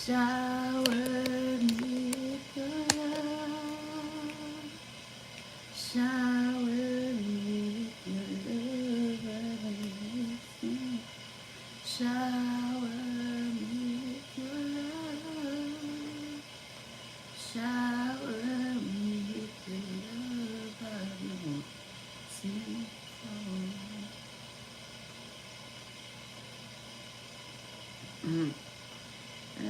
Shower me with your love. Shower me with your love. Shower me with your love. Shower me with your love. I want to fall.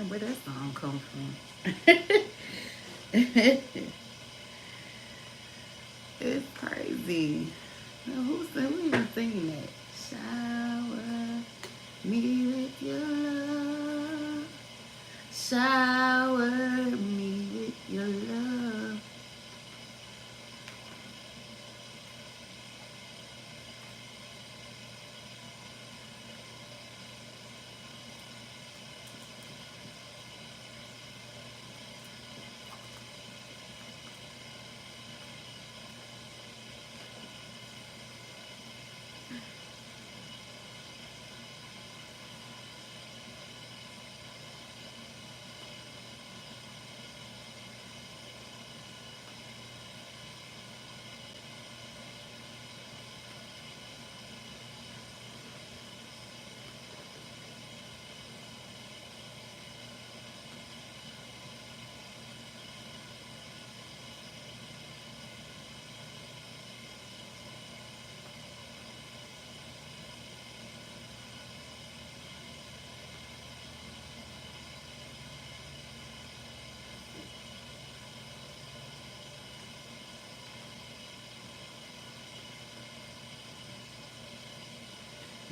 Where that song come from? It's crazy. Now, who even singing that? Shower me with your love. Shower me with your love.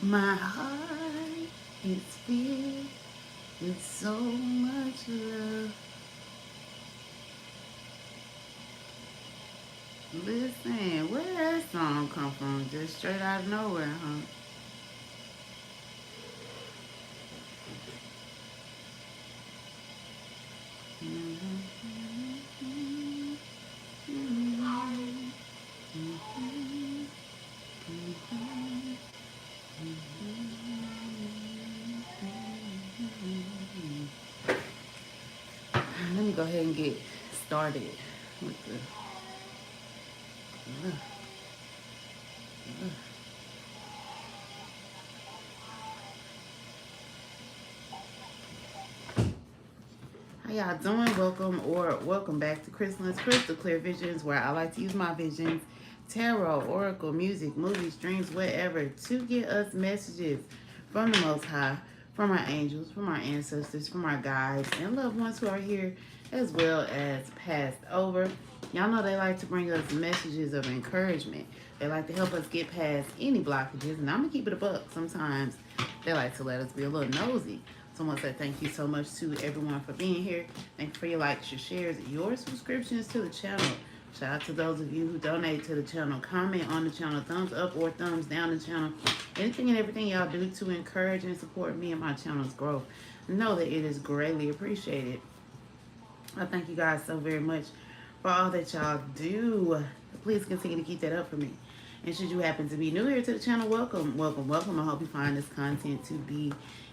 My heart is filled with so much love. Listen, where that song come from? Just straight out of nowhere, huh? Let me go ahead and get started with the. How y'all doing? Welcome back to Crystal's Crystal Clear Visions, where I like to use my visions, tarot, oracle, music, movies, dreams, whatever, to get us messages from the Most High, from our angels, from our ancestors, from our guides, and loved ones who are here, as well as passed over. Y'all know they like to bring us messages of encouragement. They like to help us get past any blockages, and I'm going to keep it a buck. Sometimes they like to let us be a little nosy. So I want to say thank you so much to everyone for being here. Thank you for your likes, your shares, your subscriptions to the channel. Shout out to those of you who donate to the channel. Comment on the channel, thumbs up or thumbs down the channel. Anything and everything y'all do to encourage and support me and my channel's growth. Know that it is greatly appreciated. I thank you guys so very much for all that y'all do. Please continue to keep that up for me. And should you happen to be new here to the channel, welcome, welcome, welcome. I hope you find this content to be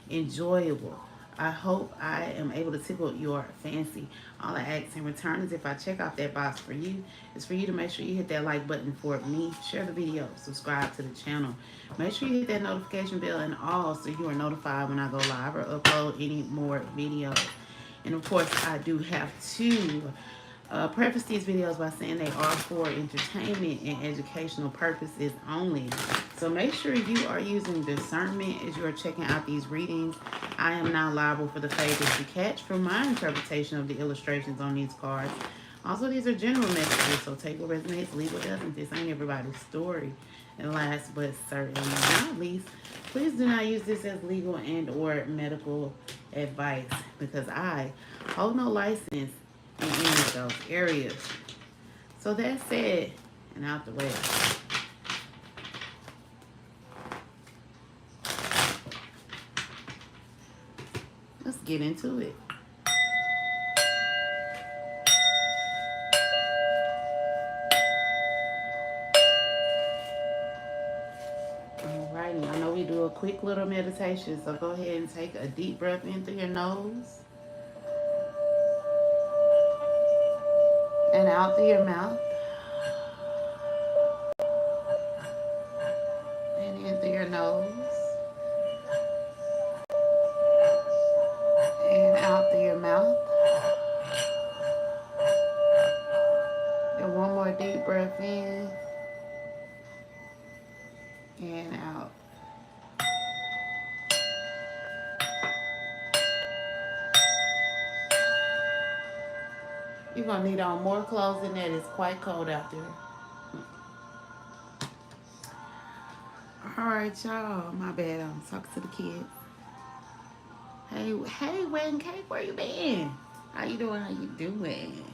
enjoyable. I hope I am able to tickle your fancy. All I ask in return is if I check off that box for you, is for you to make sure you hit that like button for me, share the video, subscribe to the channel. Make sure you hit that notification bell and all so you are notified when I go live or upload any more videos. And of course, I do have to preface these videos by saying they are for entertainment and educational purposes only. So make sure you are using discernment as you are checking out these readings. I am not liable for the fate that you catch from my interpretation of the illustrations on these cards. Also, these are general messages, so take what resonates, leave what doesn't. This ain't everybody's story. And last but certainly not least, please do not use this as legal and or medical advice, because I hold no license in any of those areas. So that said, and out the way, let's get into it. Alrighty, I know we do a quick little meditation, so go ahead and take a deep breath in through your nose. And out through your mouth. And in through your nose. And out through your mouth. And one more deep breath in. And out. You're going to need on more clothes than that. It's quite cold out there. All right, y'all. My bad. I'm talking to the kids. Hey, Wedding Cake, where you been? How you doing? How you doing?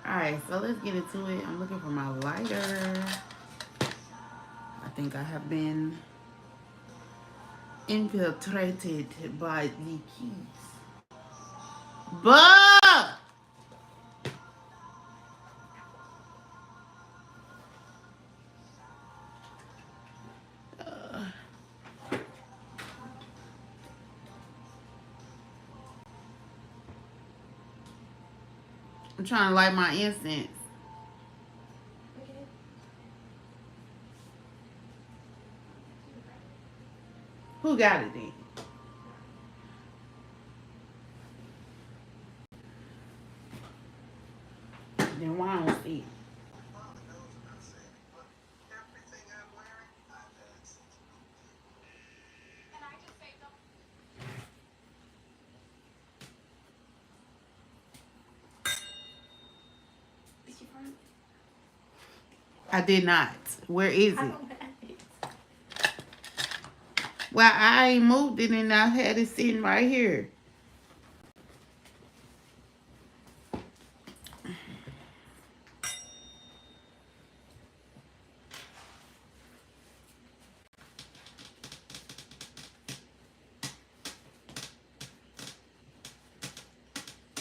All right, so let's get into it. I'm looking for my lighter. I think I have been infiltrated by the keys. But I'm trying to light my incense. Okay. Who got it then? Then why I don't see it? Did you find it? I did not. Where is I it? don't have it. Well, I ain't moved it and I had it sitting right here.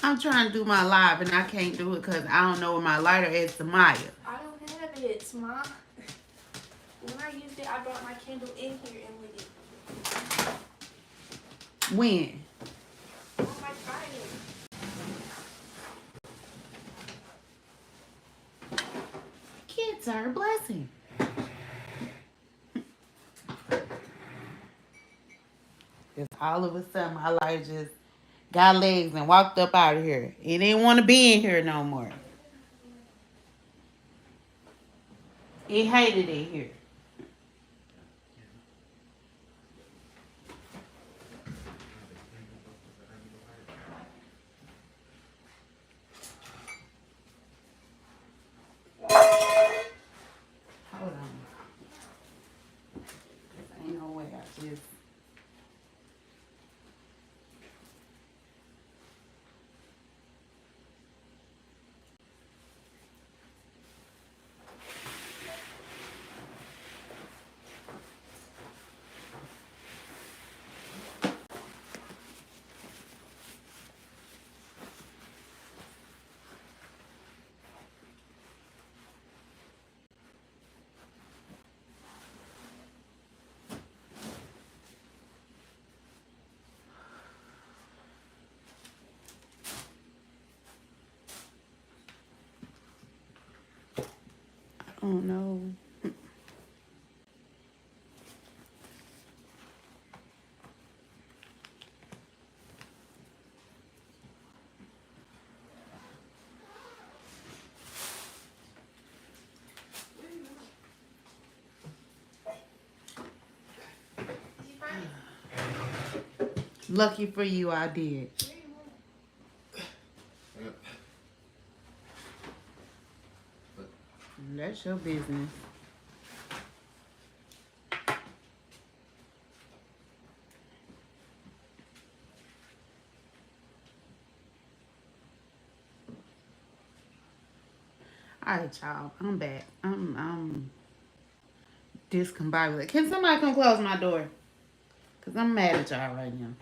I'm trying to do my live and I can't do it because I don't know where my lighter is to Maya. I don't have it, Mom. When I used it, I brought my candle in here and lit it. When? On my Friday. Kids are a blessing. Just all of a sudden my lighter just got legs and walked up out of here. It didn't want to be in here no more. It hated it here. Hold on. Ain't no way I just... Oh no. Did you find it? Lucky for you, I did. That's your business. All right, y'all. I'm back. I'm discombobulated. Can somebody come close my door? Cause I'm mad at y'all right now.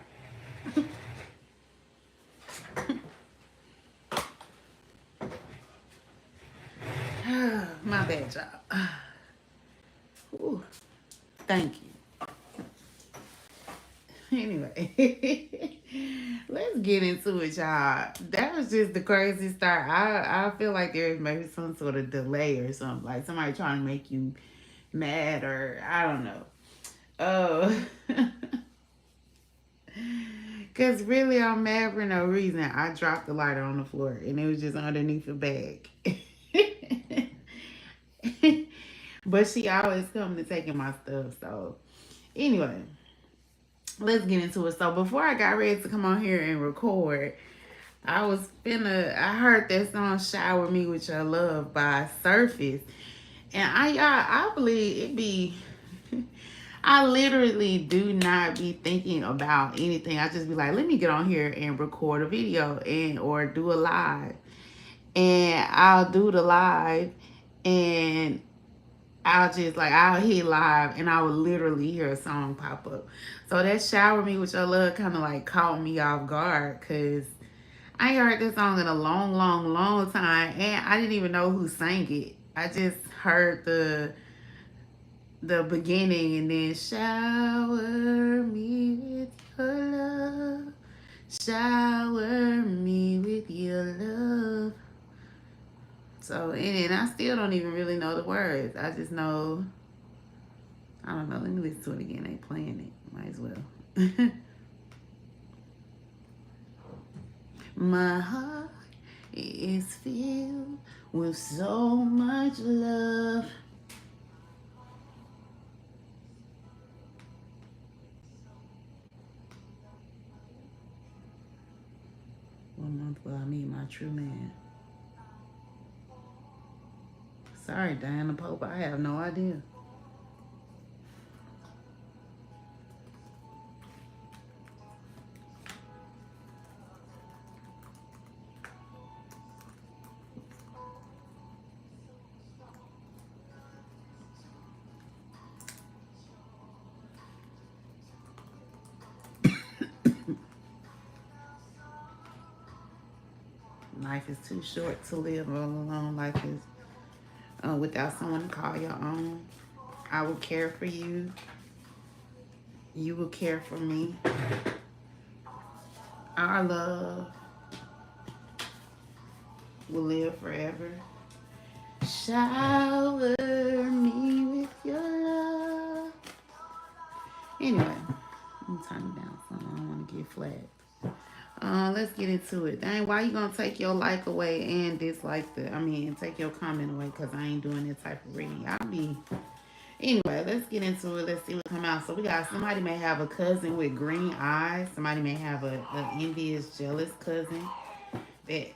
My bad, y'all. Ooh, thank you. Anyway, let's get into it, y'all. That was just the crazy start. I feel like there's maybe some sort of delay or something, like somebody trying to make you mad, or I don't know. Oh, because really I'm mad for no reason. I dropped the lighter on the floor and it was just underneath the bag. But she always come to taking my stuff. So anyway, let's get into it. So before I got ready to come on here and record, I heard that song "Shower Me with Your Love" by Surface, and I believe it be. I literally do not be thinking about anything. I just be like, let me get on here and record a video and or do a live, and I'll do the live, and I'll hit live and I will literally hear a song pop up. So that "Shower Me with Your Love" kind of like caught me off guard, because I ain't heard this song in a long, long, long time, and I didn't even know who sang it. I just heard the beginning, and then "Shower me with your love, shower me with your love." So, and I still don't even really know the words. I just know, I don't know. Let me listen to it again. They playing it. Might as well. My heart is filled with so much love. One month will I meet my true man. Sorry, Diana Pope. I have no idea. Life is too short to live all alone. Life is without someone to call your own. I will care for you. You will care for me. Our love will live forever. Shower me with your love. Anyway, I'm turning down something. I don't want to get flagged. Let's get into it. Dang, why you gonna take your like away and take your comment away? Cause I ain't doing that type of reading. Anyway, let's get into it. Let's see what come out. So we got, somebody may have a cousin with green eyes. Somebody may have an envious, jealous cousin. That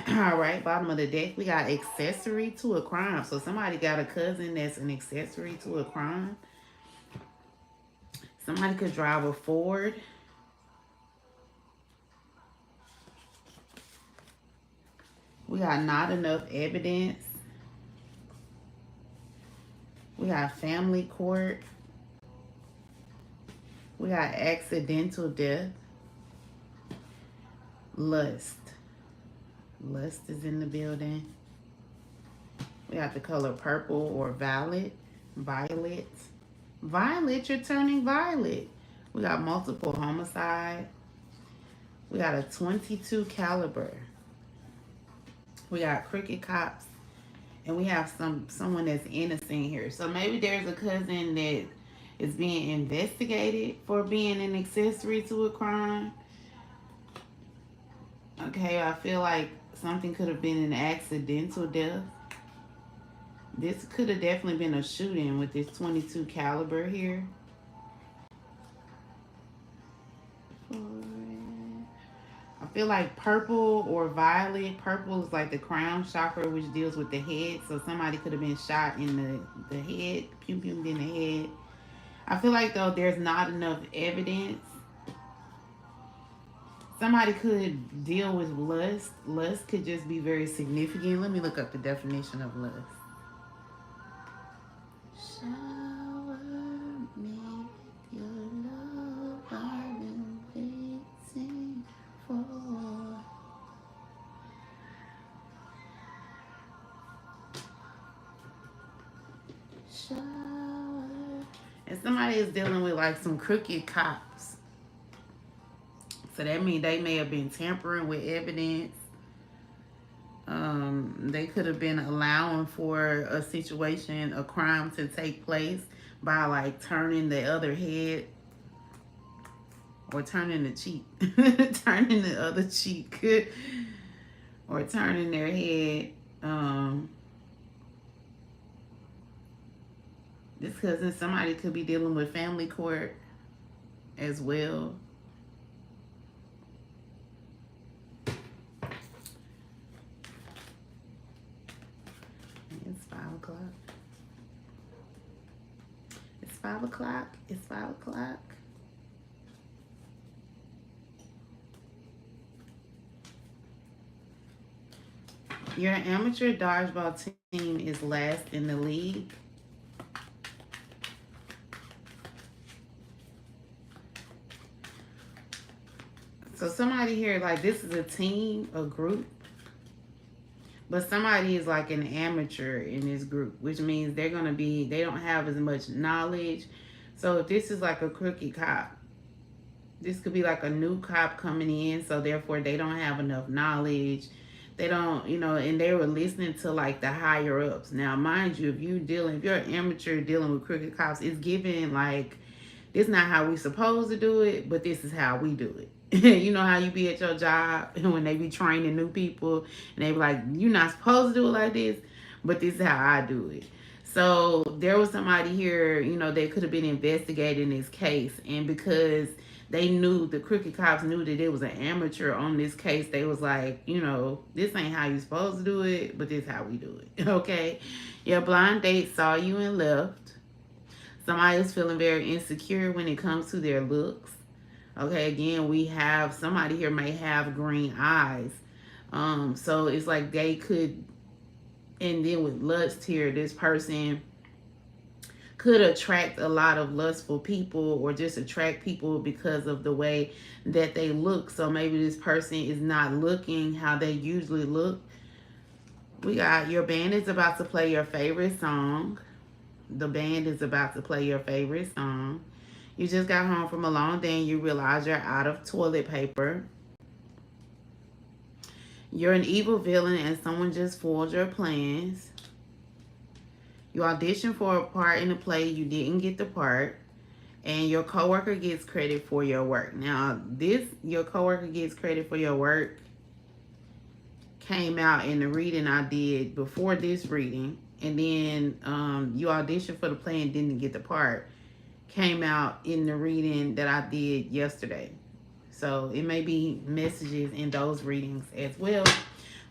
all right, bottom of the deck, we got accessory to a crime. So somebody got a cousin that's an accessory to a crime. Somebody could drive a Ford. We got not enough evidence. We got family court. We got accidental death. Lust. Lust is in the building. We got the color purple or violet. Violet. Violet, you're turning violet. We got multiple homicide. We got a 22 caliber. We got crooked cops. And we have someone that's innocent here. So maybe there's a cousin that is being investigated for being an accessory to a crime. Okay, I feel like something could have been an accidental death. This could have definitely been a shooting with this 22 caliber here. I feel like purple or violet. Purple is like the crown chakra, which deals with the head. So somebody could have been shot in the head, pew pew in the head. I feel like though there's not enough evidence. Somebody could deal with lust. Lust could just be very significant. Let me look up the definition of lust. Shower me with your love, I've been waiting for. Shower. And somebody is dealing with like some crooked cops. So that means they may have been tampering with evidence. They could have been allowing for a situation, a crime to take place by like turning the other head or turning the cheek, turning the other cheek, or turning their head. This cousin, somebody could be dealing with family court as well. It's 5 o'clock. It's 5 o'clock. It's 5 o'clock. Your amateur dodgeball team is last in the league. So somebody here, like this is a team, a group. But somebody is like an amateur in this group, which means they're going to be, they don't have as much knowledge. So if this is like a crooked cop, this could be like a new cop coming in. So therefore they don't have enough knowledge. They don't, you know, and they were listening to like the higher ups. Now, mind you, if you're an amateur dealing with crooked cops, it's given like, this is not how we supposed to do it, but this is how we do it. You know how you be at your job and when they be training new people and they be like, you're not supposed to do it like this, but this is how I do it. So there was somebody here, you know, they could have been investigating this case, and because they knew, the crooked cops knew that it was an amateur on this case, they was like, you know, this ain't how you supposed to do it, but this is how we do it. Okay, your blind date saw you and left. Somebody is feeling very insecure when it comes to their looks. Okay, again, we have somebody here may have green eyes. So it's like they could, and then with lust here, this person could attract a lot of lustful people or just attract people because of the way that they look. So maybe this person is not looking how they usually look. We got your band is about to play your favorite song. The band is about to play your favorite song. You just got home from a long day and you realize you're out of toilet paper. You're an evil villain and someone just foiled your plans. You auditioned for a part in a play, you didn't get the part, and your coworker gets credit for your work. Now, your coworker gets credit for your work came out in the reading I did before this reading, and then you auditioned for the play and didn't get the part. Came out in the reading that I did yesterday. So it may be messages in those readings as well.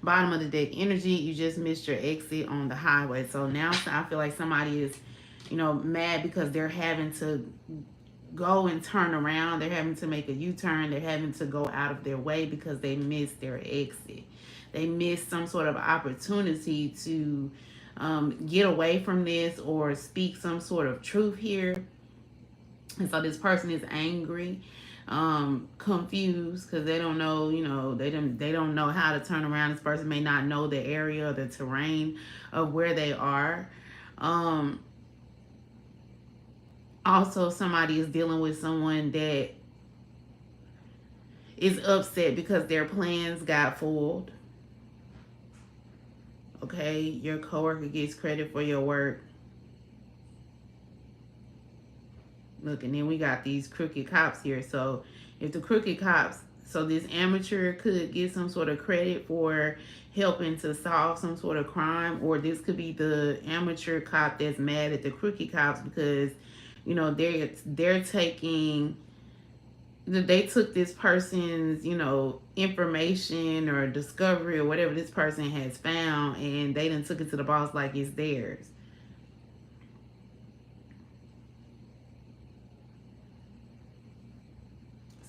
Bottom of the deck energy, you just missed your exit on the highway. So now I feel like somebody is, you know, mad because they're having to go and turn around. They're having to make a U-turn. They're having to go out of their way because they missed their exit. They missed some sort of opportunity to get away from this or speak some sort of truth here. And so this person is angry, confused because they don't know, you know, they don't know how to turn around. This person may not know the area or the terrain of where they are. Also, somebody is dealing with someone that is upset because their plans got fooled. Okay, your coworker gets credit for your work. Look, and then we got these crooked cops here. So if the crooked cops, so this amateur could get some sort of credit for helping to solve some sort of crime, or this could be the amateur cop that's mad at the crooked cops because, you know, they're taking, they took this person's, you know, information or discovery or whatever this person has found, and they done took it to the boss like it's theirs.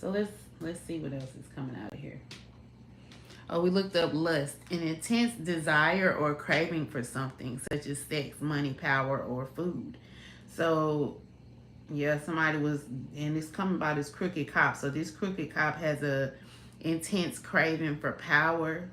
So let's see what else is coming out of here. Oh, we looked up lust, an intense desire or craving for something such as sex, money, power, or food. So yeah, somebody was, and it's coming by this crooked cop. So this crooked cop has a intense craving for power.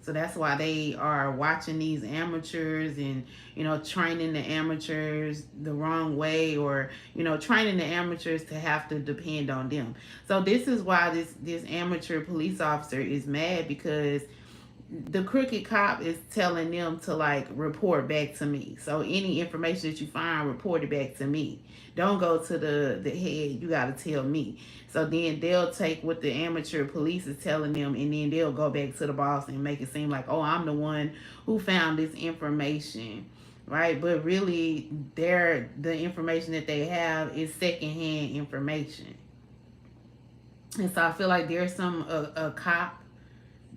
So that's why they are watching these amateurs and, you know, training the amateurs the wrong way, or, you know, training the amateurs to have to depend on them. So this is why this amateur police officer is mad, because the crooked cop is telling them to like report back to me. So any information that you find, report it back to me. Don't go to the head. You got to tell me. So then they'll take what the amateur police is telling them, and then they'll go back to the boss and make it seem like, oh, I'm the one who found this information, right? But really, the information that they have is secondhand information. And so I feel like there's a cop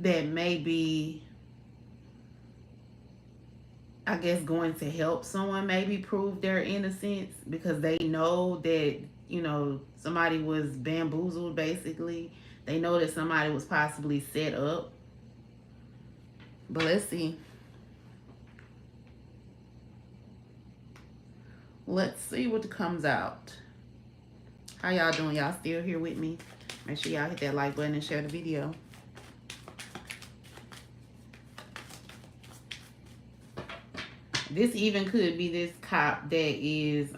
that may be, I guess, going to help someone maybe prove their innocence, because they know that, you know, somebody was bamboozled, basically. They know that somebody was possibly set up. But let's see. Let's see what comes out. How y'all doing? Y'all still here with me? Make sure y'all hit that like button and share the video. This even could be this cop that is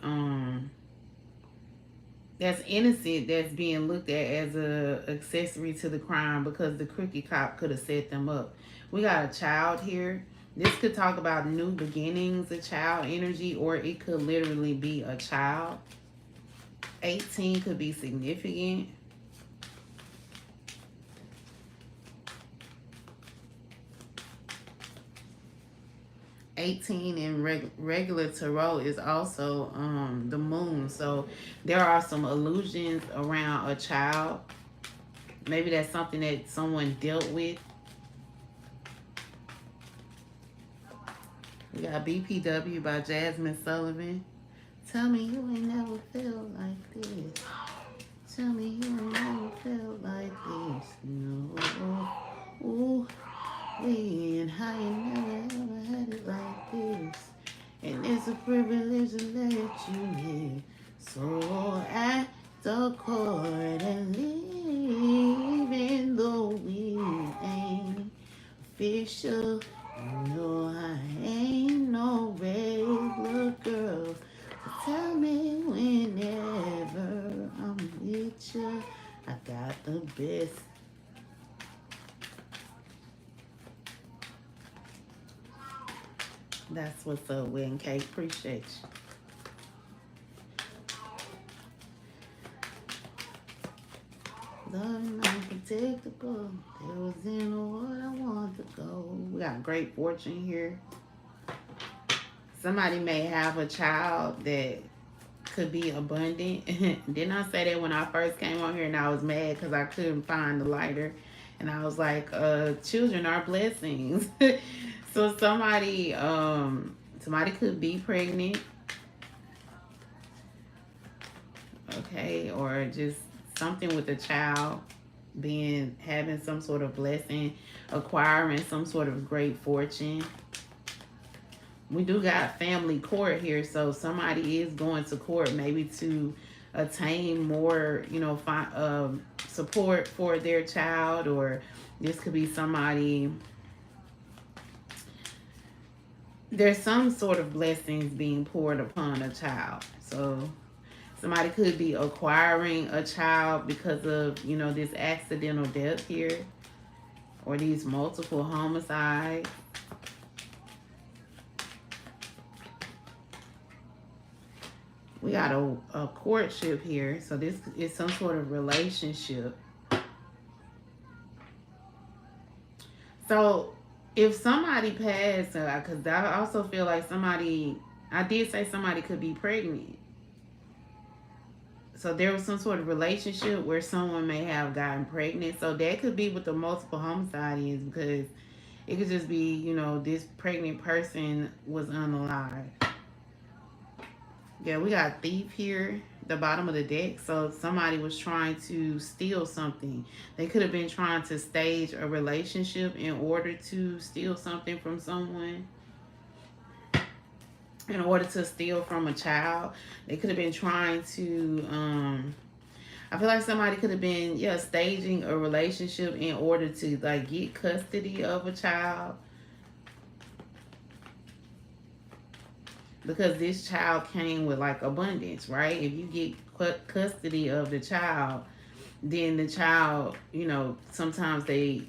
that's innocent, that's being looked at as a accessory to the crime, because the crooked cop could have set them up. We got a child here. This could talk about new beginnings, a child energy, or it could literally be a child. 18 could be significant. 18 in regular tarot is also the moon. So there are some illusions around a child. Maybe that's something that someone dealt with. We got BPW by Jasmine Sullivan. Tell me you ain't never felt like this. Tell me you ain't never felt like this. No. Ooh. And how you never ever had it like this. And it's a privilege to let you live. So act accordingly, even though we ain't official. No, I ain't no regular girl. So tell me whenever I'm with you, I got the best. That's what's up, Wedding Cake. Appreciate you. Loving unpredictable. There was in the world I want to go. We got great fortune here. Somebody may have a child that could be abundant. Didn't I say that when I first came on here and I was mad because I couldn't find the lighter? And I was like, children are blessings. So somebody could be pregnant. Okay, or just something with a child having some sort of blessing, acquiring some sort of great fortune. We do got family court here, so somebody is going to court maybe to attain more, you know, support for their child, or this could be somebody. There's some sort of blessings being poured upon a child. So somebody could be acquiring a child because of, you know, this accidental death here, or these multiple homicides. We got a courtship here. So this is some sort of relationship. So if somebody passed, because I also feel like I did say somebody could be pregnant. So there was some sort of relationship where someone may have gotten pregnant. So that could be what the multiple homicide is, because it could just be, you know, this pregnant person was unalive. Yeah, we got thief here, the bottom of the deck. So somebody was trying to steal something. They could have been trying to stage a relationship in order to steal something from someone. In order to steal from a child. They could have been trying to, I feel like somebody could have been, yeah, staging a relationship in order to like get custody of a child. Because this child came with like abundance, right? If you get custody of the child, then the child, you know, sometimes they,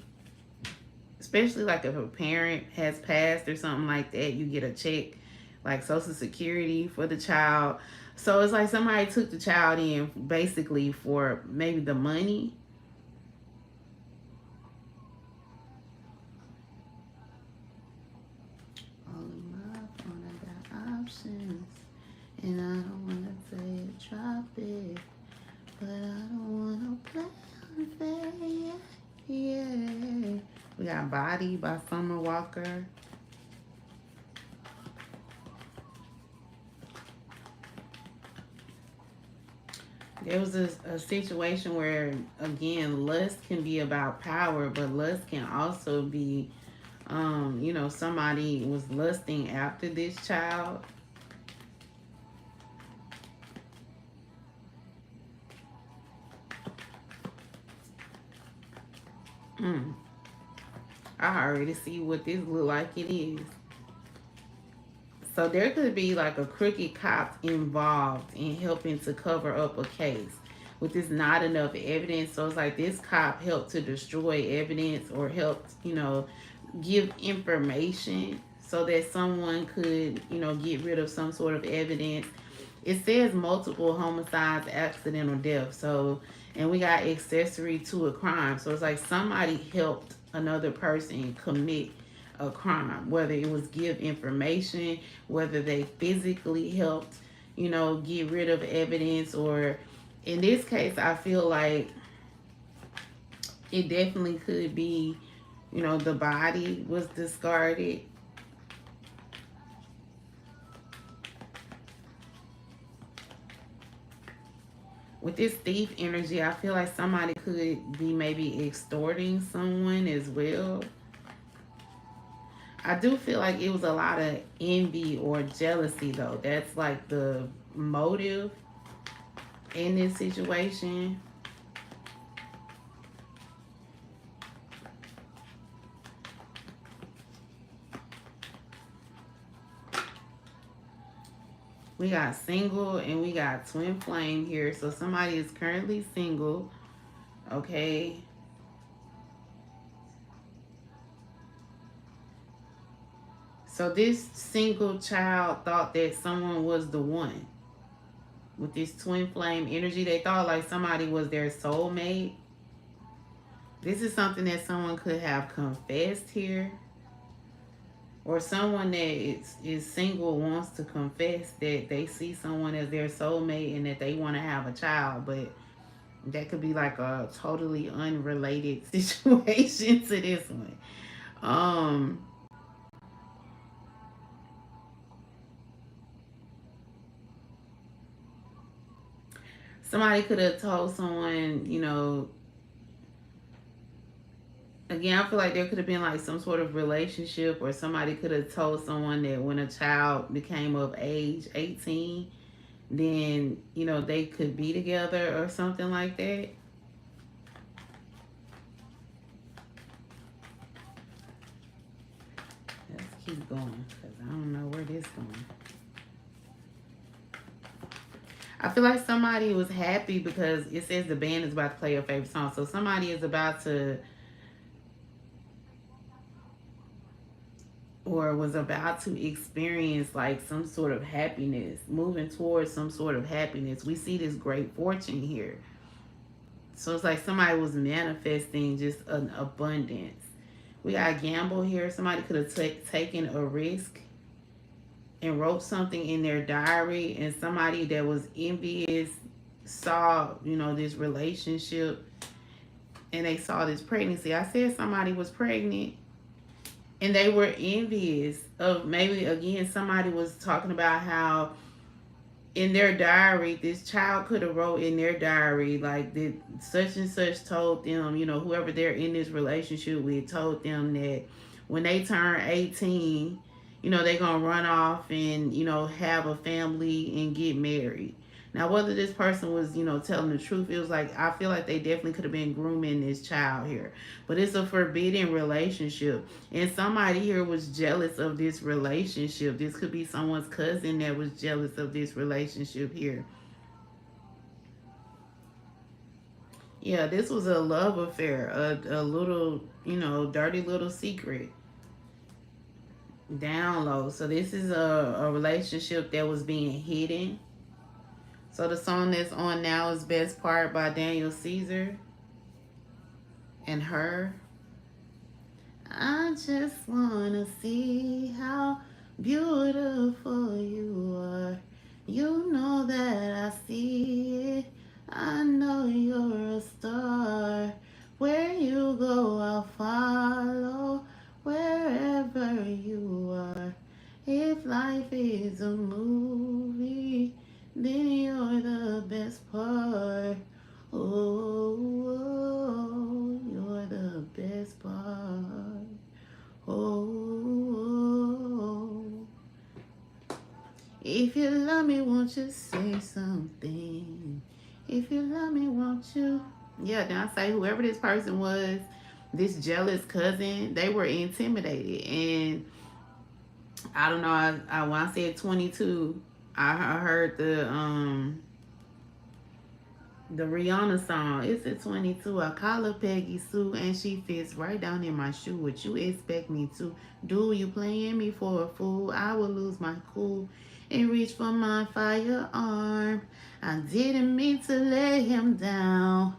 especially like if a parent has passed or something like that, you get a check like Social Security for the child. So it's like somebody took the child in basically for maybe the money. All of my phone, I got options. And I don't want to say it, drop it. But I don't want to play on fair. Yeah. We got Body by Summer Walker. There was a situation where, again, lust can be about power, but lust can also be, you know, somebody was lusting after this child. I already see what this look like it is. So there could be like a crooked cop involved in helping to cover up a case with this not enough evidence. So it's like this cop helped to destroy evidence or helped, you know, give information so that someone could, you know, get rid of some sort of evidence. It says multiple homicides, accidental death. So, and we got accessory to a crime. So it's like somebody helped another person commit a crime, whether it was give information, whether they physically helped, you know, get rid of evidence, or in this case, I feel like it definitely could be, you know, the body was discarded. With this thief energy, I feel like somebody could be maybe extorting someone as well. I do feel like it was a lot of envy or jealousy, though. That's like the motive in this situation. We got single and we got twin flame here. So somebody is currently single. Okay. So this single child thought that someone was the one. With this twin flame energy, they thought like somebody was their soulmate. This is something that someone could have confessed here. Or someone that is single wants to confess that they see someone as their soulmate and that they want to have a child. But that could be like a totally unrelated situation to this one. Somebody could have told someone, you know, again, I feel like there could have been like some sort of relationship, or somebody could have told someone that when a child became of age, 18, then, you know, they could be together or something like that. Let's keep going because I don't know where this is going. I feel like somebody was happy because it says the band is about to play your favorite song. So somebody is about to, or was about to experience like some sort of happiness, moving towards some sort of happiness. We see this great fortune here. So it's like somebody was manifesting just an abundance. We got gamble here. Somebody could have taken a risk and wrote something in their diary, and somebody that was envious saw, you know, this relationship and they saw this pregnancy. I said somebody was pregnant and they were envious of, maybe again somebody was talking about how in their diary, this child could have wrote in their diary like that such and such told them, you know, whoever they're in this relationship with told them that when they turn 18, you know, they're gonna run off and, you know, have a family and get married. Now, whether this person was, telling the truth, it was like, I feel like they definitely could have been grooming this child here. But it's a forbidden relationship. And somebody here was jealous of this relationship. This could be someone's cousin that was jealous of this relationship here. Yeah, this was a love affair, a little, dirty little secret down low. So this is a relationship that was being hidden. So the song that's on now is Best Part by Daniel Caesar and Her. I just wanna see how beautiful you are. You know that I see it. I know you're a star. Where you go, I'll follow. Wherever you are. If life is a movie, then you're the best part. Oh, you're the best part. Oh, if you love me, won't you say something? If you love me, won't you? Yeah, then I say whoever this person was, this jealous cousin, they were intimidated. And I don't know, I when I said 22, I heard the Rihanna song. It's at 22. I call her Peggy Sue and she fits right down in my shoe. What you expect me to do? You playing me for a fool? I will lose my cool and reach for my firearm. I didn't mean to lay him down,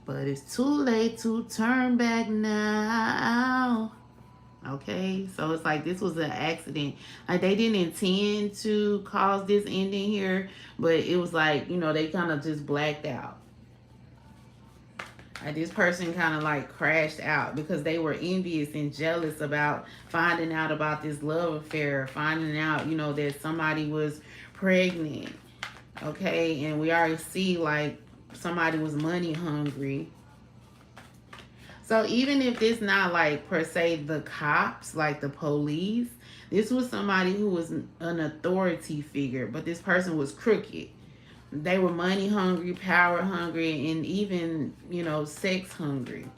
but it's too late to turn back now. Okay, so it's like this was an accident. Like they didn't intend to cause this ending here, but it was like, they kind of just blacked out. Like this person kind of like crashed out because they were envious and jealous about finding out about this love affair, finding out, that somebody was pregnant. Okay, and we already see like somebody was money hungry. So even if this not like per se the cops, like the police, this was somebody who was an authority figure, but this person was crooked. They were money hungry, power hungry, and even, sex hungry.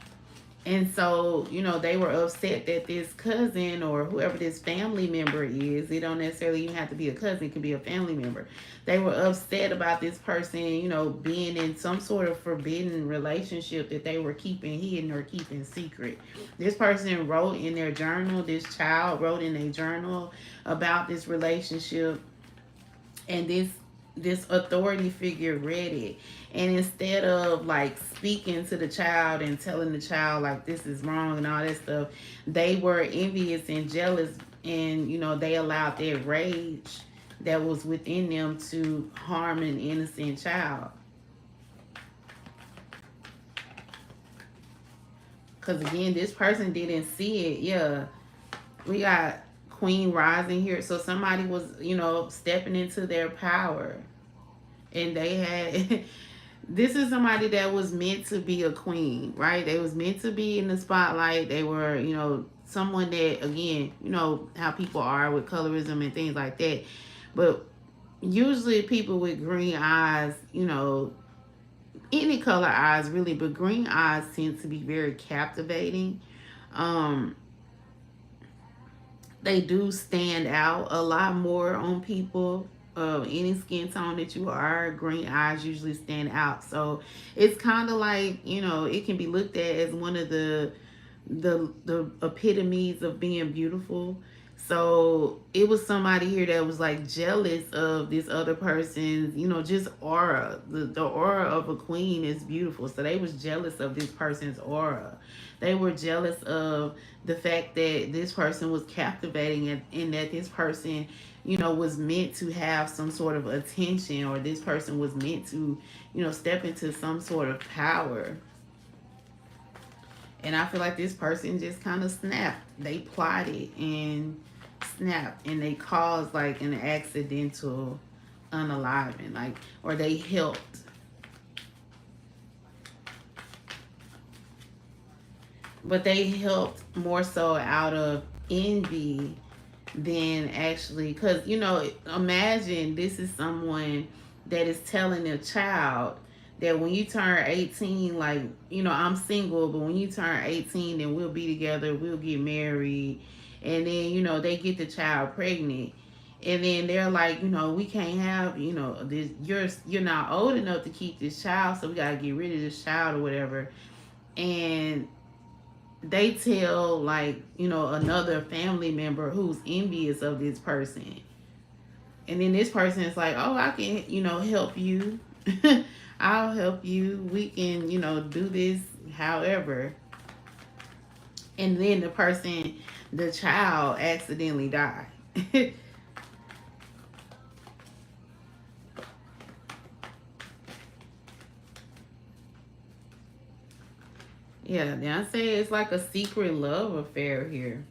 And so, they were upset that this cousin or whoever this family member is, it don't necessarily even have to be a cousin, it could be a family member. They were upset about this person, being in some sort of forbidden relationship that they were keeping hidden or keeping secret. This person wrote in their journal, this child wrote in their journal about this relationship, and this authority figure read it, and instead of like speaking to the child and telling the child like this is wrong and all that stuff, they were envious and jealous, and they allowed their rage that was within them to harm an innocent child. Because again, this person didn't see it. Yeah, we got Queen rising here, so somebody was stepping into their power, and they had this is somebody that was meant to be a queen, right? They was meant to be in the spotlight. They were someone that, again, how people are with colorism and things like that, but usually people with green eyes, any color eyes really, but green eyes tend to be very captivating. They do stand out a lot more on people. Any skin tone that you are, green eyes usually stand out. So it's kind of like, it can be looked at as one of the epitomes of being beautiful. So it was somebody here that was like jealous of this other person's, just aura. The aura of a queen is beautiful. So they was jealous of this person's aura. They were jealous of the fact that this person was captivating, and that this person, was meant to have some sort of attention, or this person was meant to, step into some sort of power. And I feel like this person just kind of snapped. They plotted and snapped, and they caused like an accidental unaliving, like, or they helped. But they helped more so out of envy than actually, because imagine this is someone that is telling the child that when you turn 18, like, I'm single, but when you turn 18, then we'll be together, we'll get married. And then, they get the child pregnant. And then they're like, we can't have, this, you're not old enough to keep this child, so we gotta get rid of this child or whatever. And they tell, like, another family member who's envious of this person. And then this person is like, oh, I can, help you. I'll help you. We can, do this however. And then the child accidentally died. Yeah, now I say it's like a secret love affair here.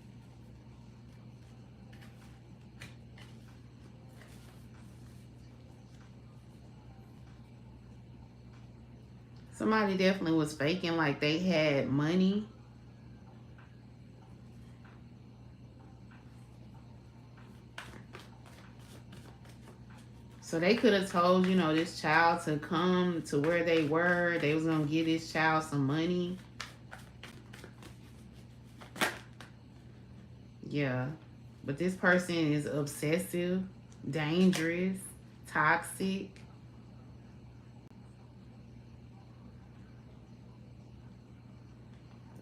Somebody definitely was faking like they had money. So they could have told, this child to come to where they were. They was going to give this child some money. Yeah. But this person is obsessive, dangerous, toxic.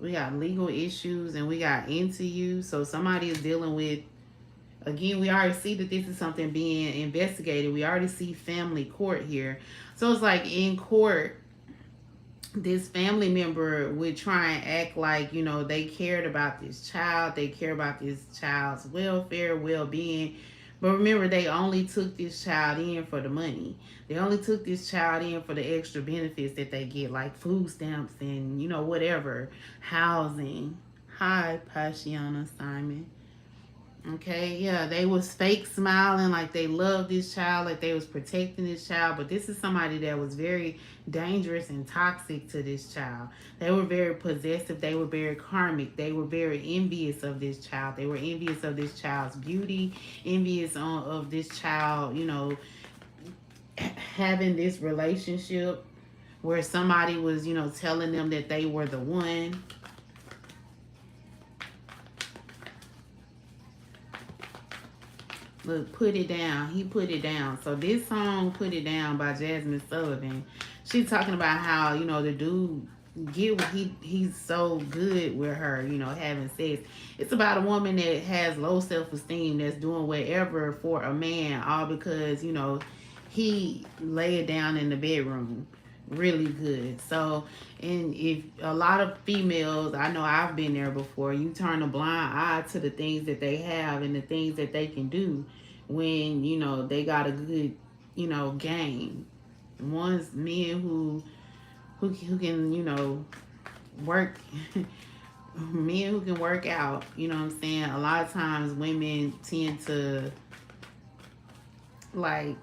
We got legal issues and we got into you. So somebody is dealing with, again, we already see that this is something being investigated. We already see family court here. So it's like in court, this family member would try and act like, they cared about this child. They care about this child's welfare, well-being. But remember, they only took this child in for the money. They only took this child in for the extra benefits that they get, like food stamps and, whatever, housing. Hi, Pashiana Simon. Okay, yeah, they was fake smiling like they loved this child, like they was protecting this child. But this is somebody that was very dangerous and toxic to this child. They were very possessive. They were very karmic. They were very envious of this child. They were envious of this child's beauty, envious of this child, having this relationship where somebody was, telling them that they were the one. Look, Put It Down. He put it down. So this song, Put It Down by Jasmine Sullivan, she's talking about how, the dude he's so good with her, having sex. It's about a woman that has low self-esteem that's doing whatever for a man, all because, he lay it down in the bedroom really good. So, and if a lot of females, I know I've been there before, you turn a blind eye to the things that they have and the things that they can do when, they got a good, game. One's men who can, work, men who can work out, what I'm saying? A lot of times women tend to, like,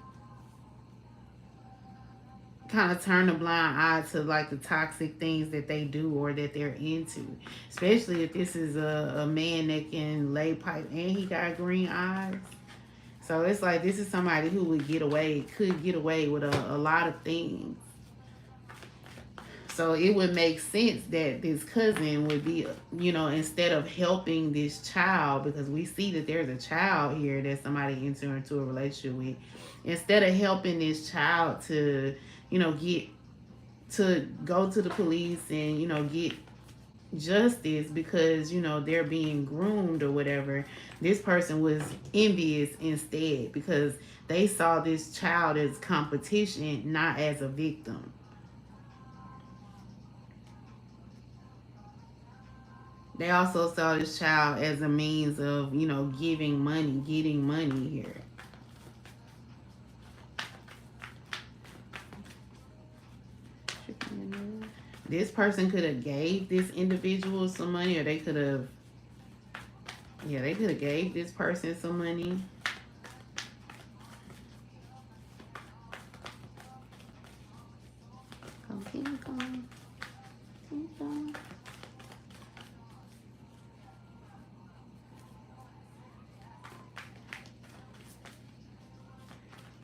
kind of turn a blind eye to, like, the toxic things that they do or that they're into. Especially if this is a man that can lay pipe and he got green eyes. So it's like this is somebody who could get away with a lot of things. So it would make sense that this cousin would be, instead of helping this child, because we see that there's a child here that somebody entered into a relationship with, instead of helping this child to, get to go to the police and, get justice because, they're being groomed or whatever, this person was envious instead because they saw this child as competition, not as a victim. They also saw this child as a means of, getting money here. This person could have gave this individual some money, or they could have, they could have gave this person some money.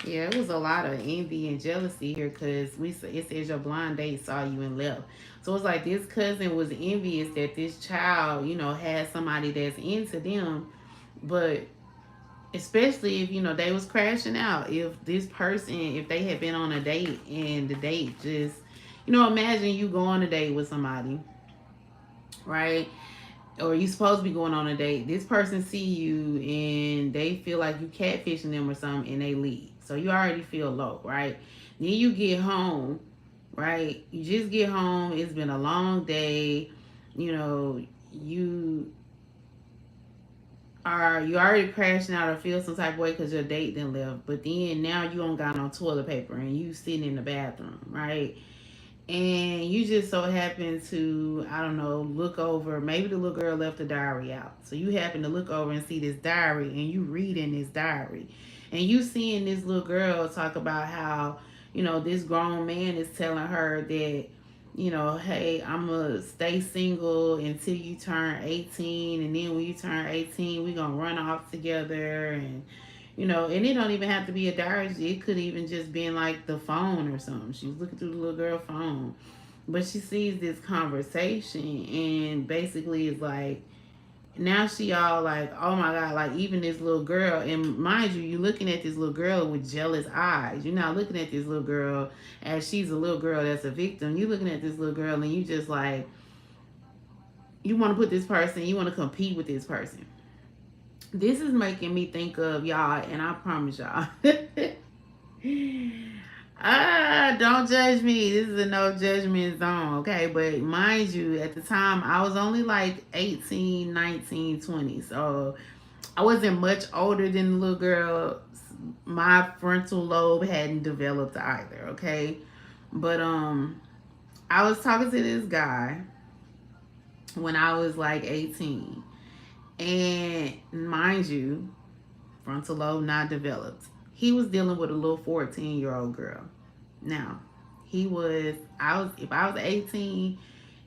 Yeah, it was a lot of envy and jealousy here because it says your blind date saw you and left. So it's like this cousin was envious that this child, had somebody that's into them, but especially if they was crashing out. If this person, if they had been on a date and the date just, imagine you go on a date with somebody, right? Or you supposed to be going on a date. This person see you and they feel like you catfishing them or something and they leave. So you already feel low, right? Then you get home, right? You just get home. It's been a long day. You you already crashing out or feel some type of way because your date then left. But then now you don't got no toilet paper and you sitting in the bathroom, right? And you just so happen to, I don't know, look over, maybe the little girl left a diary out, so you happen to look over and see this diary and you reading this diary and you seeing this little girl talk about how this grown man is telling her that hey, I'm gonna stay single until you turn 18, and then when you turn 18 we gonna run off together. And and it don't even have to be a diary. It could even just been like the phone or something. She was looking through the little girl phone. But she sees this conversation and basically it's like, now she all like, oh my God, like even this little girl, and mind you, you're looking at this little girl with jealous eyes. You're not looking at this little girl as she's a little girl that's a victim. You're looking at this little girl and you just like, you want to put this person, you want to compete with this person. This is making me think of y'all, and I promise y'all. Don't judge me. This is a no judgment zone, okay? But mind you, at the time, I was only like 18, 19, 20. So I wasn't much older than the little girl. My frontal lobe hadn't developed either, okay? But I was talking to this guy when I was like 18. And mind you, frontal lobe not developed. He was dealing with a little 14-year-old girl. Now, if I was 18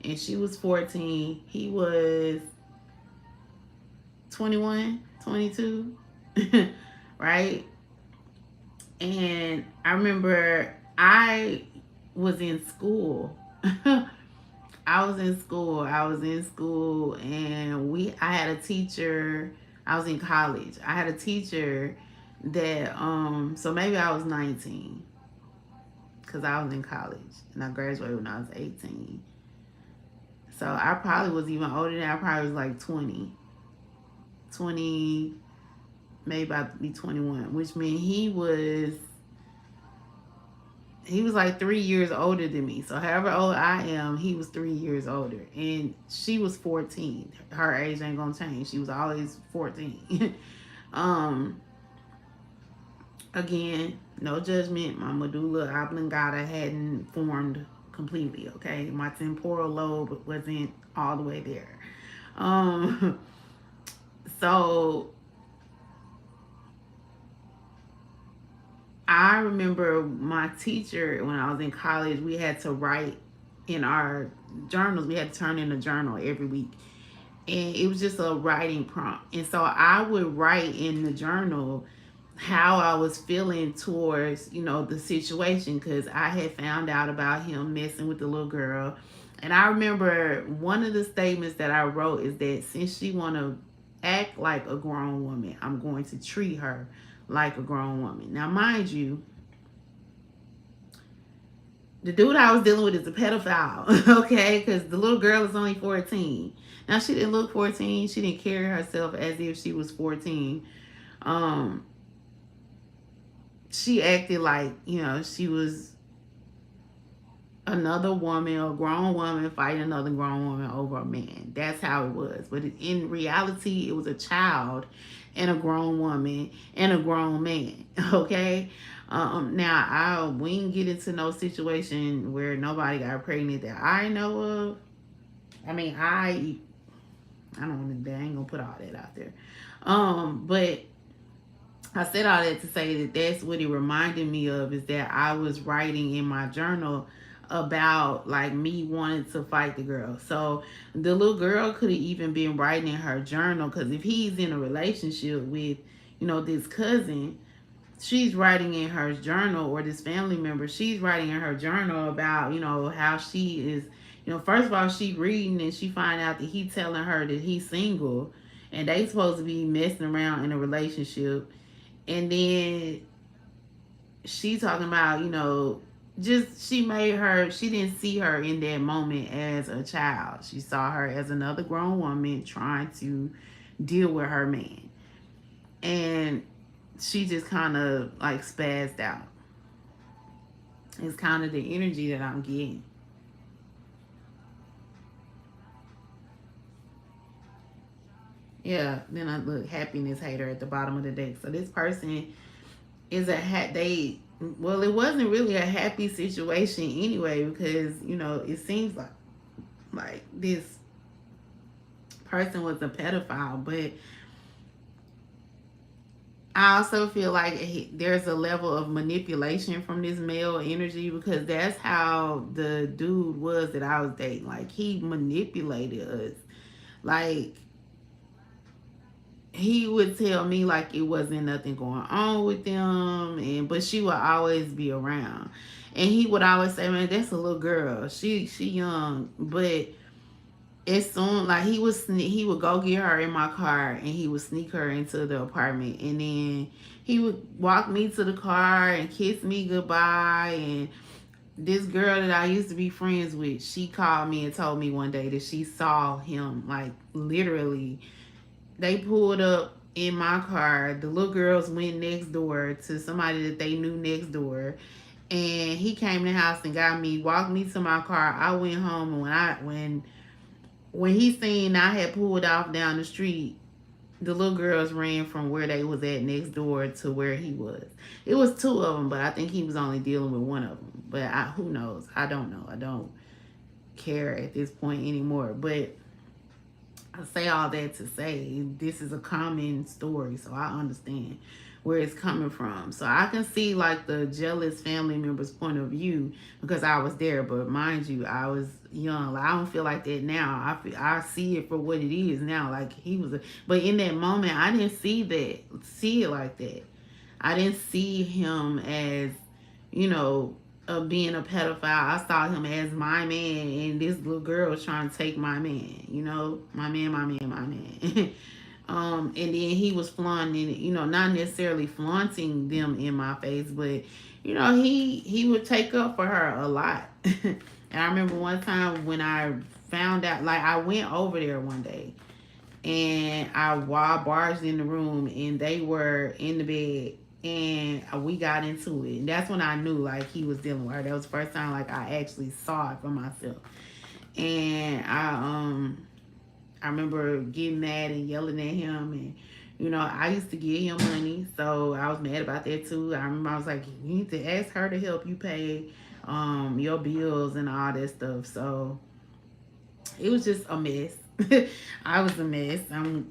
and she was 14, he was 21, 22, right? And I remember I was in school. I was in school and I had a teacher. I was in college. I had a teacher that so maybe I was 19 because I was in college and I graduated when I was 18. So I probably was even older than that. I probably was like 20, maybe about to be 21, which meant he was like 3 years older than me. So however old I am, he was 3 years older. And she was 14. Her age ain't gonna change. She was always 14. Again, no judgment. My medulla oblongata hadn't formed completely, okay? My temporal lobe wasn't all the way there. So I remember my teacher when I was in college, we had to write in our journals. We had to turn in a journal every week. And it was just a writing prompt. And so I would write in the journal how I was feeling towards, the situation, because I had found out about him messing with the little girl. And I remember one of the statements that I wrote is that since she want to act like a grown woman, I'm going to treat her like a grown woman. Now, mind you, the dude I was dealing with is a pedophile, okay? Because the little girl is only 14. Now, she didn't look 14. She didn't carry herself as if she was 14. She acted like, she was another woman, a grown woman fighting another grown woman over a man. That's how it was. But in reality, it was a child and a grown woman and a grown man, okay? Now, we didn't get into no situation where nobody got pregnant that I know of. I mean, I don't want to, I ain't gonna put all that out there. But I said all that to say that that's what it reminded me of, is that I was writing in my journal about like me wanting to fight the girl. So the little girl could have even been writing in her journal, because if he's in a relationship with, this cousin, she's writing in her journal, or this family member, she's writing in her journal about, you know, how she is, you know, first of all, she reading and she find out that he telling her that he's single and they supposed to be messing around in a relationship. And then she talking about, you know, just she didn't see her in that moment as a child. She saw her as another grown woman trying to deal with her man. And she just kind of like spazzed out. It's kind of the energy that I'm getting. Yeah, then I look, happiness hater at the bottom of the deck. So this person is well, it wasn't really a happy situation anyway, because, you know, it seems like this person was a pedophile, but I also feel like there's a level of manipulation from this male energy, because that's how the dude was that I was dating. Like, he manipulated us. Like, he would tell me like it wasn't nothing going on with them, but she would always be around. And he would always say, man, that's a little girl. She young. But as soon, like, he would go get her in my car and he would sneak her into the apartment, and then he would walk me to the car and kiss me goodbye. And this girl that I used to be friends with, she called me and told me one day that she saw him, like, literally. They pulled up in my car. The little girls went next door to somebody that they knew next door, and he came to the house and got me, walked me to my car. I went home, and when he seen I had pulled off down the street, the little girls ran from where they was at next door to where he was. It was two of them, but I think he was only dealing with one of them. But who knows? I don't know. I don't care at this point anymore. But I say all that to say this is a common story, so I understand where it's coming from. So I can see like the jealous family member's point of view, because I was there. But mind you, I was young. Like, I don't feel like that now. I see it for what it is now. Like, he was but in that moment, I didn't see it like that. I didn't see him as, you know, of being a pedophile. I saw him as my man, and this little girl was trying to take my man, you know, my man. And then he was flaunting, you know, not necessarily flaunting them in my face, but, you know, he would take up for her a lot. And I remember one time when I found out, like, I went over there one day, and I barged in the room, and they were in the bed, and we got into it. And that's when I knew, like, he was dealing with her. That was the first time, like, I actually saw it for myself. And I remember getting mad and yelling at him. And, you know, I used to give him money, so I was mad about that too. I remember I was like, you need to ask her to help you pay your bills and all that stuff. So it was just a mess. I was a mess.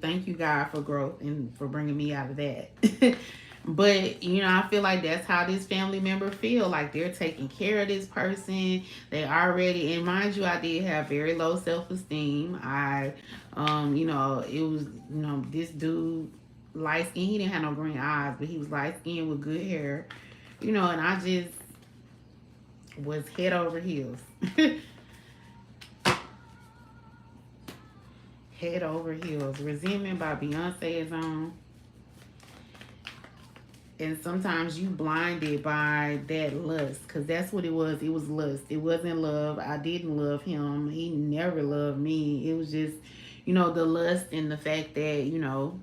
Thank you, God, for growth and for bringing me out of that. But, you know, I feel like that's how this family member feel. Like, they're taking care of this person. They already, and mind you, I did have very low self-esteem. You know, it was, you know, this dude, light skin, he didn't have no green eyes, but he was light skinned with good hair. You know, and I just was head over heels. Head over heels. Resentment by Beyonce is on. And sometimes you blinded by that lust, because that's what it was. It was lust. It wasn't love. I didn't love him. He never loved me. It was just, you know, the lust and the fact that, you know,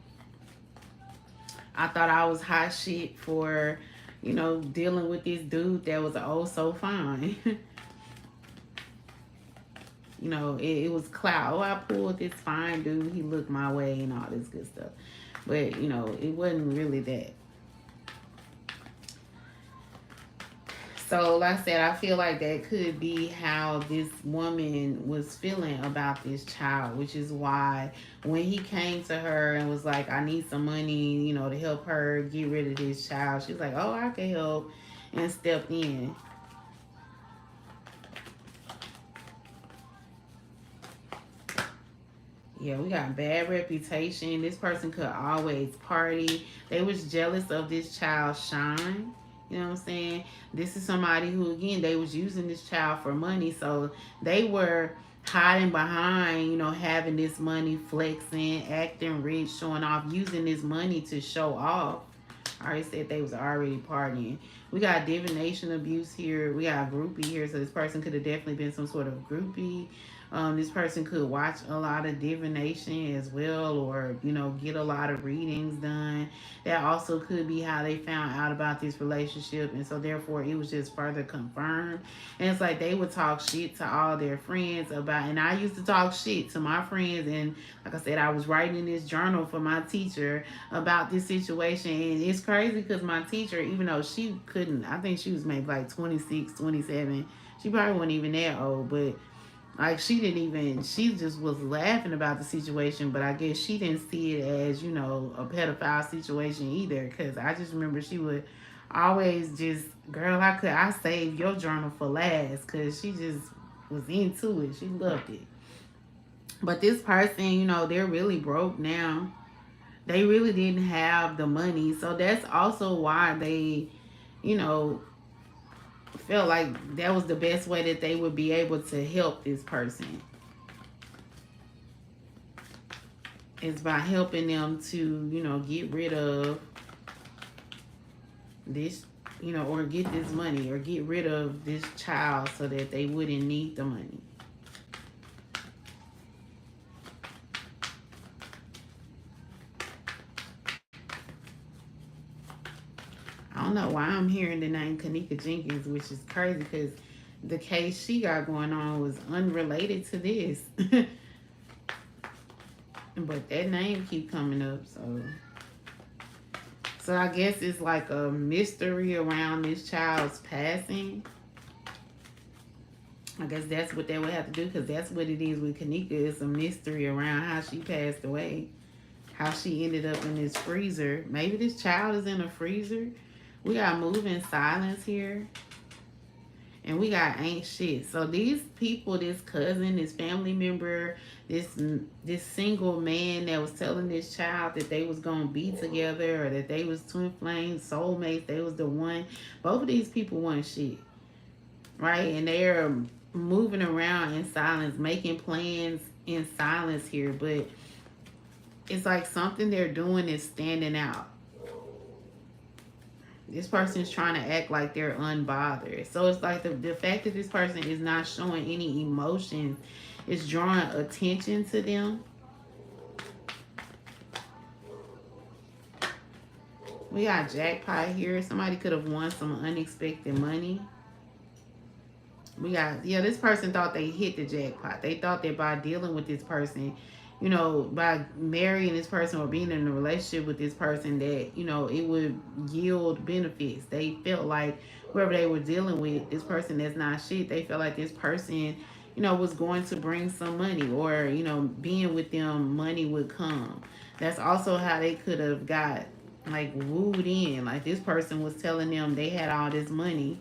I thought I was hot shit for, you know, dealing with this dude that was oh so fine. You know, it was clout. Oh, I pulled this fine dude. He looked my way and all this good stuff. But, you know, it wasn't really that. So, like I said, I feel like that could be how this woman was feeling about this child, which is why when he came to her and was like, I need some money, you know, to help her get rid of this child, she was like, oh, I can help, and stepped in. Yeah, we got bad reputation. This person could always party. They was jealous of this child's shine. You know what I'm saying? This is somebody who, again, they was using this child for money. So they were hiding behind, having this money, flexing, acting rich, showing off, using this money to show off. I already said they was already partying. We got divination abuse here. We got groupie here. So this person could have definitely been some sort of groupie. This person could watch a lot of divination as well, or get a lot of readings done. That also could be how they found out about this relationship, and so therefore it was just further confirmed. And it's like they would talk shit to all their friends about, and I used to talk shit to my friends, and like I said, I was writing in this journal for my teacher about this situation. And it's crazy because my teacher, even though she couldn't, I think she was maybe like 26, 27, she probably wasn't even that old, but like she just was laughing about the situation, but I guess she didn't see it as, a pedophile situation either. Cause I just remember she would always just, girl, I save your journal for last. Cause she just was into it. She loved it. But this person, they're really broke now. They really didn't have the money. So that's also why they, you know, felt like that was the best way that they would be able to help this person, is by helping them to, get rid of this, or get this money, or get rid of this child so that they wouldn't need the money. I don't know why I'm hearing the name Kanika Jenkins, which is crazy because the case she got going on was unrelated to this. But that name keep coming up, so I guess it's like a mystery around this child's passing. I guess that's what they would have to do, because that's what it is with Kanika. It's a mystery around how she passed away, how she ended up in this freezer. Maybe this child is in a freezer. We got moving silence here. And we got ain't shit. So these people, this cousin, this family member, this single man that was telling this child that they was gonna be together, or that they was twin flames, soulmates, they was the one. Both of these people want shit, right? And they're moving around in silence, making plans in silence here. But it's like something they're doing is standing out. This person is trying to act like they're unbothered. So it's like the fact that this person is not showing any emotion is drawing attention to them. We got jackpot here. Somebody could have won some unexpected money. We got, this person thought they hit the jackpot. They thought that by dealing with this person, by marrying this person or being in a relationship with this person, that, it would yield benefits. They felt like whoever they were dealing with, this person that's not shit, they felt like this person, was going to bring some money, or, being with them, money would come. That's also how they could have got, like, wooed in. Like, this person was telling them they had all this money.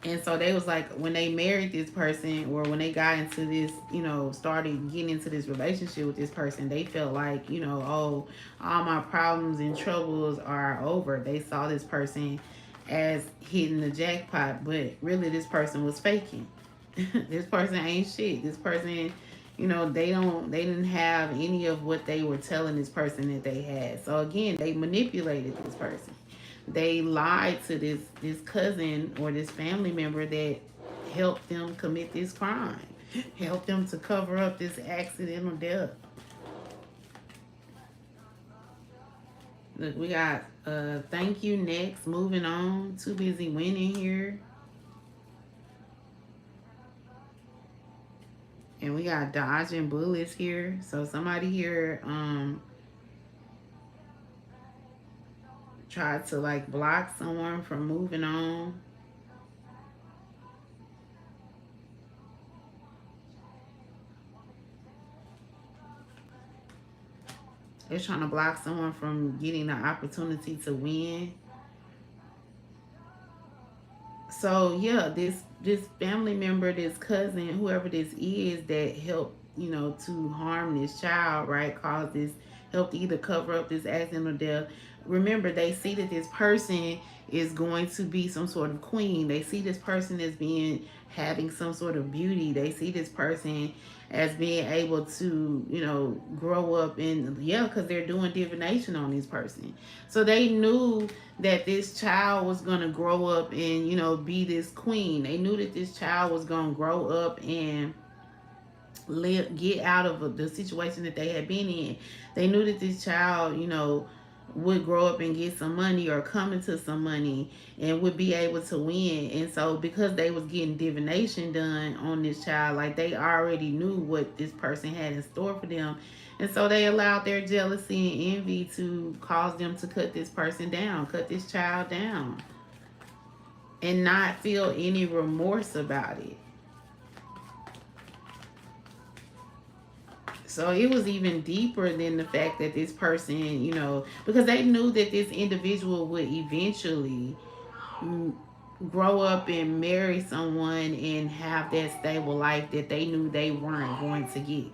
And so they was like, when they married this person, or when they got into this, started getting into this relationship with this person, they felt like, oh, all my problems and troubles are over. They saw this person as hitting the jackpot, but really this person was faking. This person ain't shit. This person, they didn't have any of what they were telling this person that they had. So again, they manipulated this person. They lied to this cousin or this family member that helped them commit this crime, helped them to cover up this accidental death. Look, we got thank you next, moving on, too busy winning here. And we got dodging bullets here. So somebody here tried to like block someone from moving on. They're trying to block someone from getting the opportunity to win. So yeah, this family member, this cousin, whoever this is that helped, you know, to harm this child, right? Cause this, help to either cover up this accidental death. Remember, they see that this person is going to be some sort of queen. They see this person as being, having some sort of beauty. They see this person as being able to, you know, grow up in, yeah, because they're doing divination on this person. So they knew that this child was going to grow up and, you know, be this queen. They knew that this child was going to grow up and live, get out of the situation that they had been in. They knew that this child, you know, would grow up and get some money or come into some money and would be able to win. And so because they was getting divination done on this child, like they already knew what this person had in store for them. And so they allowed their jealousy and envy to cause them to cut this person down, cut this child down, and not feel any remorse about it. So it was even deeper than the fact that this person, you know, because they knew that this individual would eventually grow up and marry someone and have that stable life that they knew they weren't going to get.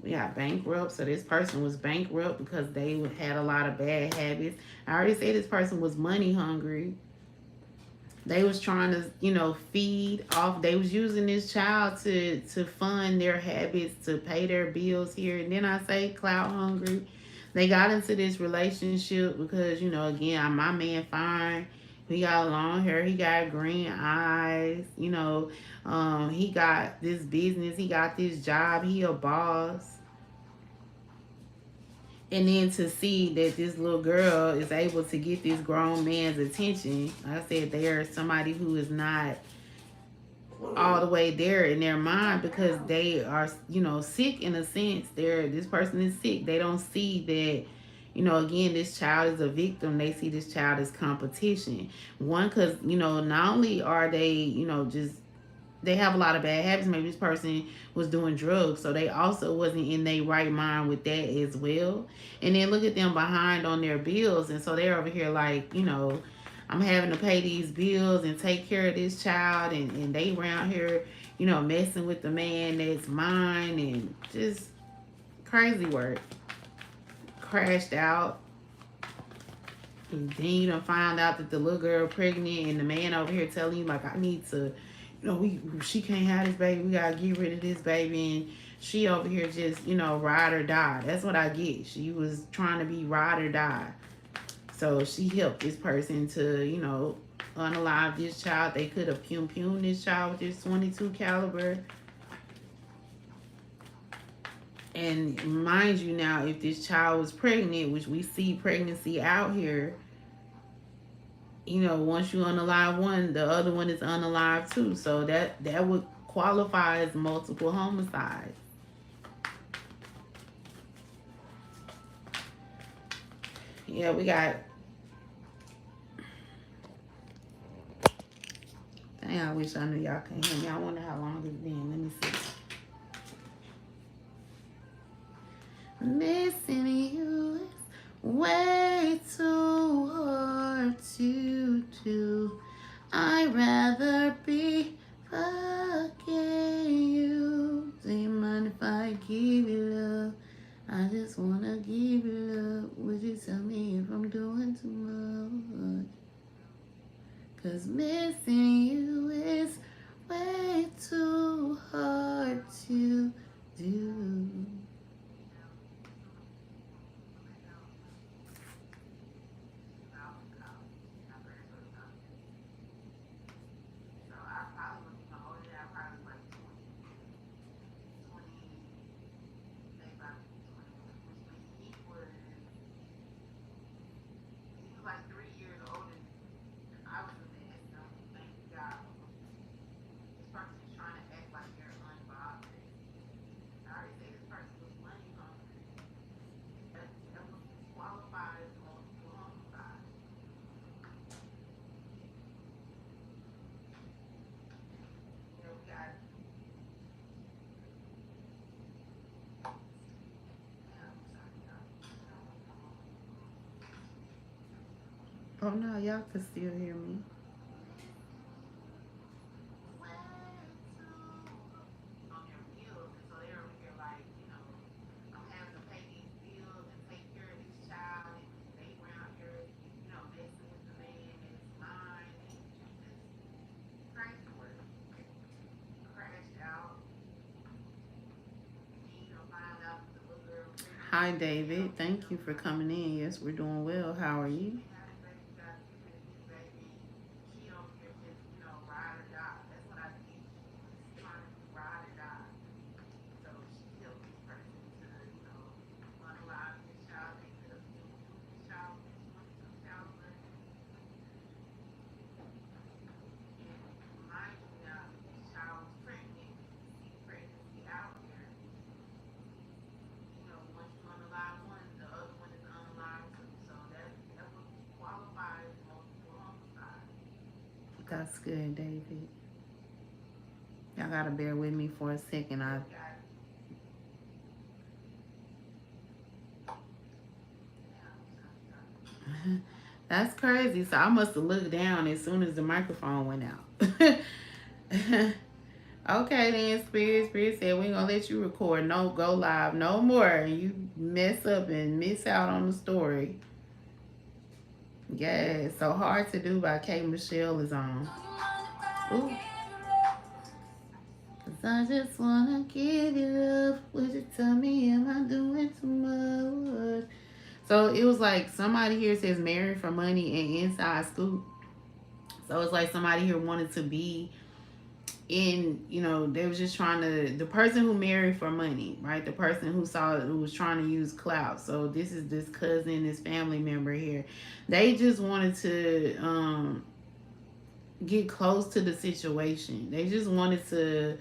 We got bankrupt. So this person was bankrupt because they had a lot of bad habits. I already said this person was money hungry. They was trying to, you know, feed off. They was using this child to fund their habits, to pay their bills here. And then I say clout hungry. They got into this relationship because, you know, again, my man fine. He got long hair. He got green eyes. You know, he got this business. He got this job. He a boss. And then to see that this little girl is able to get this grown man's attention, like I said, they are somebody who is not all the way there in their mind because they are, you know, sick in a sense. This person is sick. They don't see that, you know, again, this child is a victim. They see this child as competition. One, because, you know, not only are they, you know, just, they have a lot of bad habits. Maybe this person was doing drugs, so they also wasn't in their right mind with that as well. And then look at them behind on their bills, and so they're over here like, you know, I'm having to pay these bills and take care of this child, and they around here, you know, messing with the man that's mine, and just crazy work. Crashed out. And then you done find out that the little girl pregnant, and the man over here telling you like, I need to, you know, she can't have this baby. We gotta get rid of this baby. And she over here just, you know, ride or die. That's what I get. She was trying to be ride or die. So she helped this person to, you know, unalive this child. They could have pumed this child with this 22 caliber. And mind you now, if this child was pregnant, which we see pregnancy out here, you know, once you unalive one, the other one is unalive too. So that would qualify as multiple homicides. Yeah, we got. Dang, I wish I knew y'all can hear me. I wonder how long it's been. Let me see. Missing you is way too hard to do. I'd rather be fucking you. Do you mind if I give you love? I just wanna give you love. Would you tell me if I'm doing too much? 'Cause missing you is way too hard to do. Oh no, y'all can still hear me. Hi, David. Thank you for coming in. Yes, we're doing well. How are you? That's good, David. Y'all gotta bear with me for a second. That's crazy. So I must have looked down as soon as the microphone went out. Okay, then Spirit said we ain't gonna let you record no go live no more. And you mess up and miss out on the story. Yeah, So Hard to Do by K. Michelle is on. Ooh. Cause I just wanna give you love. Would you tell me am I doing too much? So it was like somebody here says married for money and inside scoop. So it's like somebody here wanted to be in, they was just trying to, the person who married for money, right? The person who was trying to use clout. So this is this cousin, this family member here. They just wanted to get close to the situation. They just wanted to,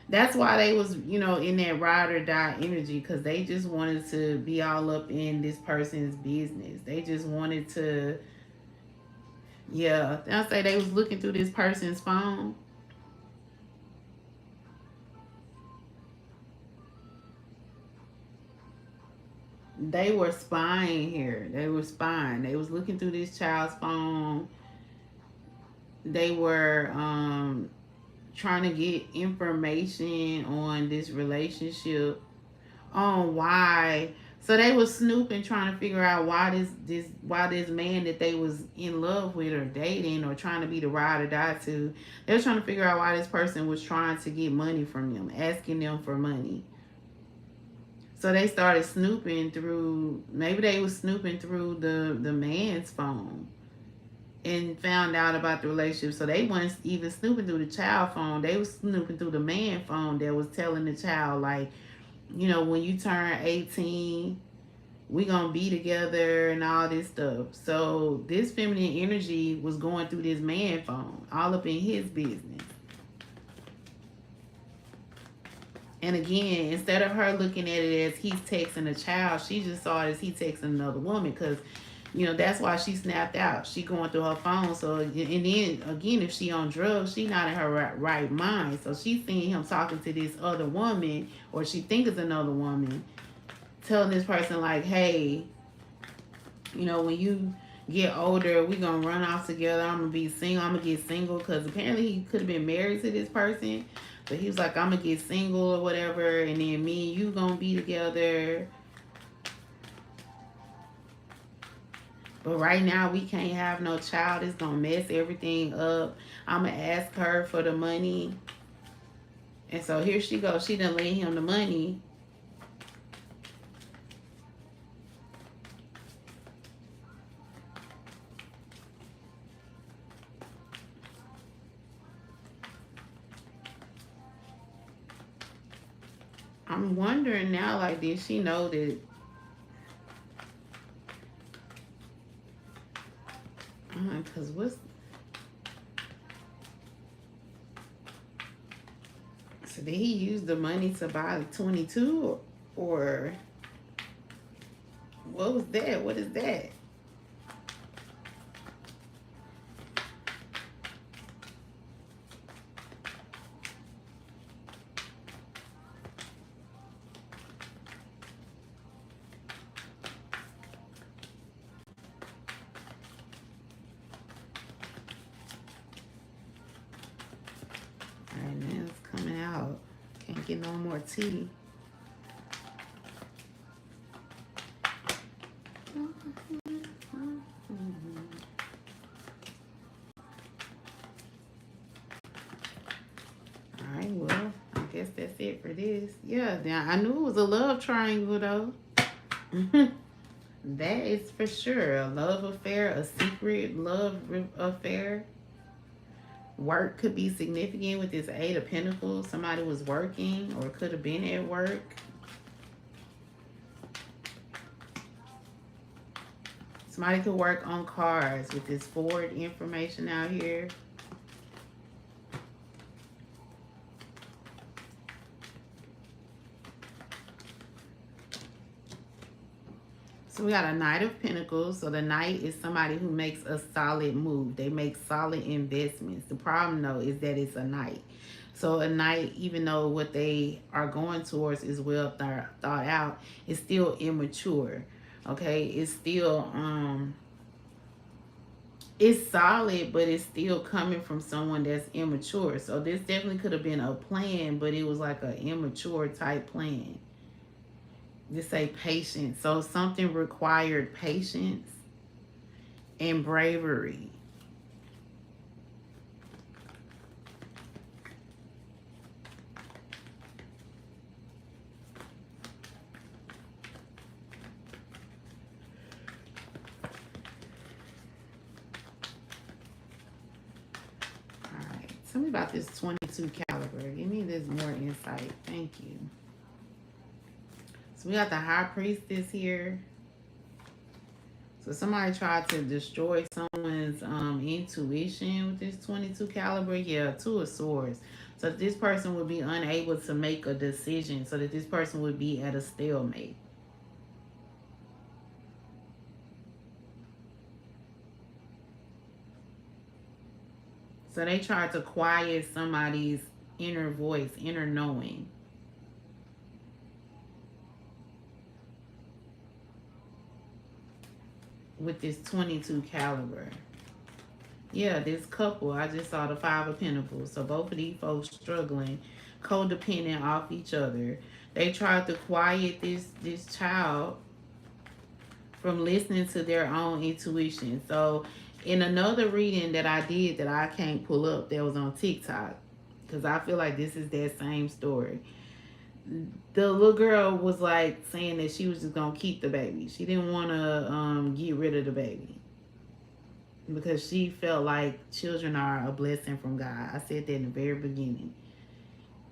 that's why they was, in that ride or die energy, because they just wanted to be all up in this person's business. They just wanted to, yeah. I'll say they was looking through this person's phone. They were spying here. They were spying. They was looking through this child's phone. They were trying to get information on this relationship, on why. So they was snooping, trying to figure out why this man that they was in love with or dating or trying to be the ride or die to. They was trying to figure out why this person was trying to get money from them, asking them for money. So they started snooping through, maybe they was snooping through the man's phone and found out about the relationship. So they weren't even snooping through the child phone. They was snooping through the man phone that was telling the child, like, when you turn 18, we gonna be together and all this stuff. So this feminine energy was going through this man phone, all up in his business. And again, instead of her looking at it as he's texting a child, she just saw it as he texting another woman, because that's why she snapped out. She going through her phone. So, and then again, if she on drugs, she not in her right mind. So she's seeing him talking to this other woman, or she think it's another woman, telling this person like, hey, when you get older, we gonna run off together. I'm gonna be single. I'm gonna get single, because apparently he could have been married to this person, but he was like, I'm gonna get single or whatever, and then me and you gonna be together. But right now we can't have no child. It's gonna mess everything up. I'm gonna ask her for the money. And so here she goes. She done lent him the money. I'm wondering now, like, did she know that? Because what's... So did he use the money to buy the 22? Or what was that? What is that? drinking no more tea. Alright, well, I guess that's it for this. Yeah, now I knew it was a love triangle though. That is for sure. A love affair, a secret love affair. Work could be significant with this Eight of Pentacles. Somebody was working or could have been at work. Somebody could work on cars with this Ford information out here. So we got a Knight of Pentacles. So the Knight is somebody who makes a solid move. They make solid investments. The problem though is that it's a Knight. So a Knight, even though what they are going towards is well thought out, is still immature. Okay, it's still it's solid, but it's still coming from someone that's immature. So this definitely could have been a plan, but it was like an immature type plan. Just say patience. So something required patience and bravery. Tell me about this 22 caliber. Give me this more insight. Thank you. So we got the High Priestess here. So somebody tried to destroy someone's intuition with this 22 caliber. Yeah, Two of Swords. So this person would be unable to make a decision. So that this person would be at a stalemate. So they tried to quiet somebody's inner voice, inner knowing. With this 22 caliber. Yeah, this couple, I just saw the Five of Pentacles. So both of these folks struggling, codependent off each other. They tried to quiet this child from listening to their own intuition. So in another reading that I did that I can't pull up, that was on TikTok, because I feel like this is that same story. The little girl was like saying that she was just gonna keep the baby. She didn't want to get rid of the baby because she felt like children are a blessing from God. I said that in the very beginning.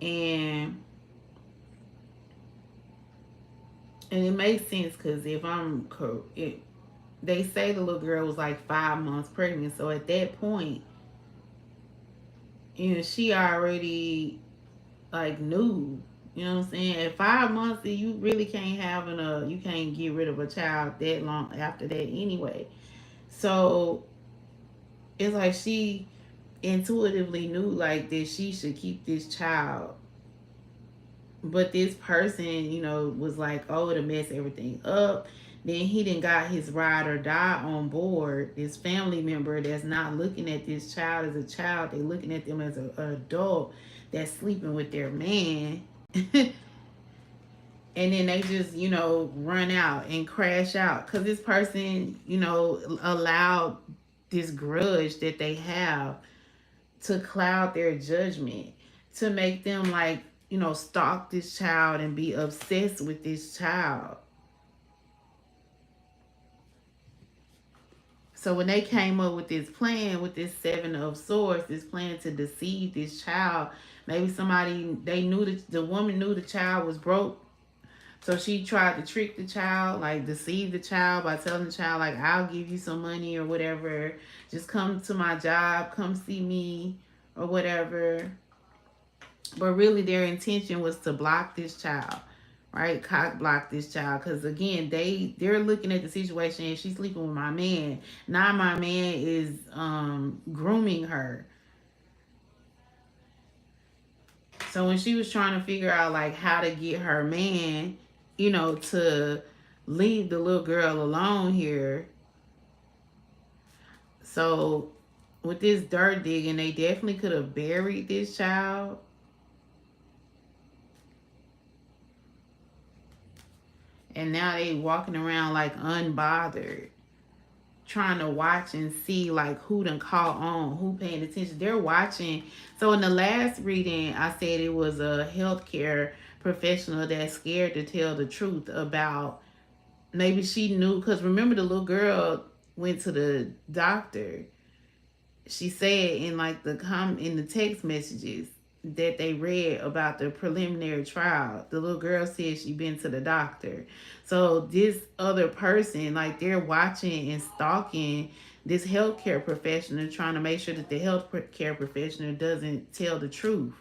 And it makes sense because if I'm correct, they say the little girl was like 5 months pregnant. So at that point, you know, she already like knew, you know what I'm saying? At 5 months, you really can't have you can't get rid of a child that long after that anyway. So it's like she intuitively knew like that she should keep this child. But this person, you know, was like, oh, to mess everything up. Then he didn't got his ride or die on board. This family member that's not looking at this child as a child. They're looking at them as an adult that's sleeping with their man. And then they just, you know, run out and crash out. Because this person, you know, allowed this grudge that they have to cloud their judgment. To make them like, you know, stalk this child and be obsessed with this child. So when they came up with this plan, with this Seven of Swords, this plan to deceive this child, maybe somebody, they knew that the woman knew the child was broke. So she tried to trick the child, like deceive the child by telling the child, like, I'll give you some money or whatever. Just come to my job, come see me or whatever. But really their intention was to block this child, right? Cock block this child. Because again, they're looking at the situation and she's sleeping with my man. Now my man is grooming her. So when she was trying to figure out like how to get her man, you know, to leave the little girl alone here. So with this dirt digging, they definitely could have buried this child. and now they walking around like unbothered, trying to watch and see like who done caught on, who paying attention. They're watching. So in the last reading, I said it was a healthcare professional that's scared to tell the truth about, maybe she knew, because remember the little girl went to the doctor. She said in like in the text messages that they read about the preliminary trial, the little girl said she been to the doctor. So this other person, like, they're watching and stalking this healthcare professional, trying to make sure that the healthcare professional doesn't tell the truth.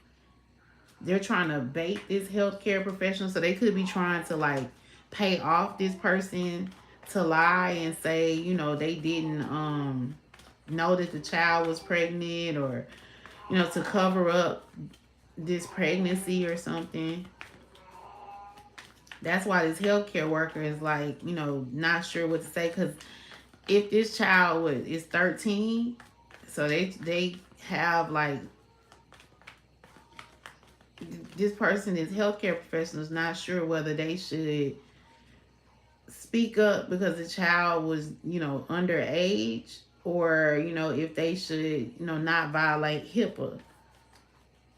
They're trying to bait this healthcare professional, so they could be trying to like pay off this person to lie and say, you know, they didn't know that the child was pregnant, or, you know, to cover up this pregnancy or something. That's why this healthcare worker is like, you know, not sure what to say, because if this child is 13, so they have like, this person is healthcare professionals not sure whether they should speak up because the child was, you know, underage, or, you know, if they should, you know, not violate HIPAA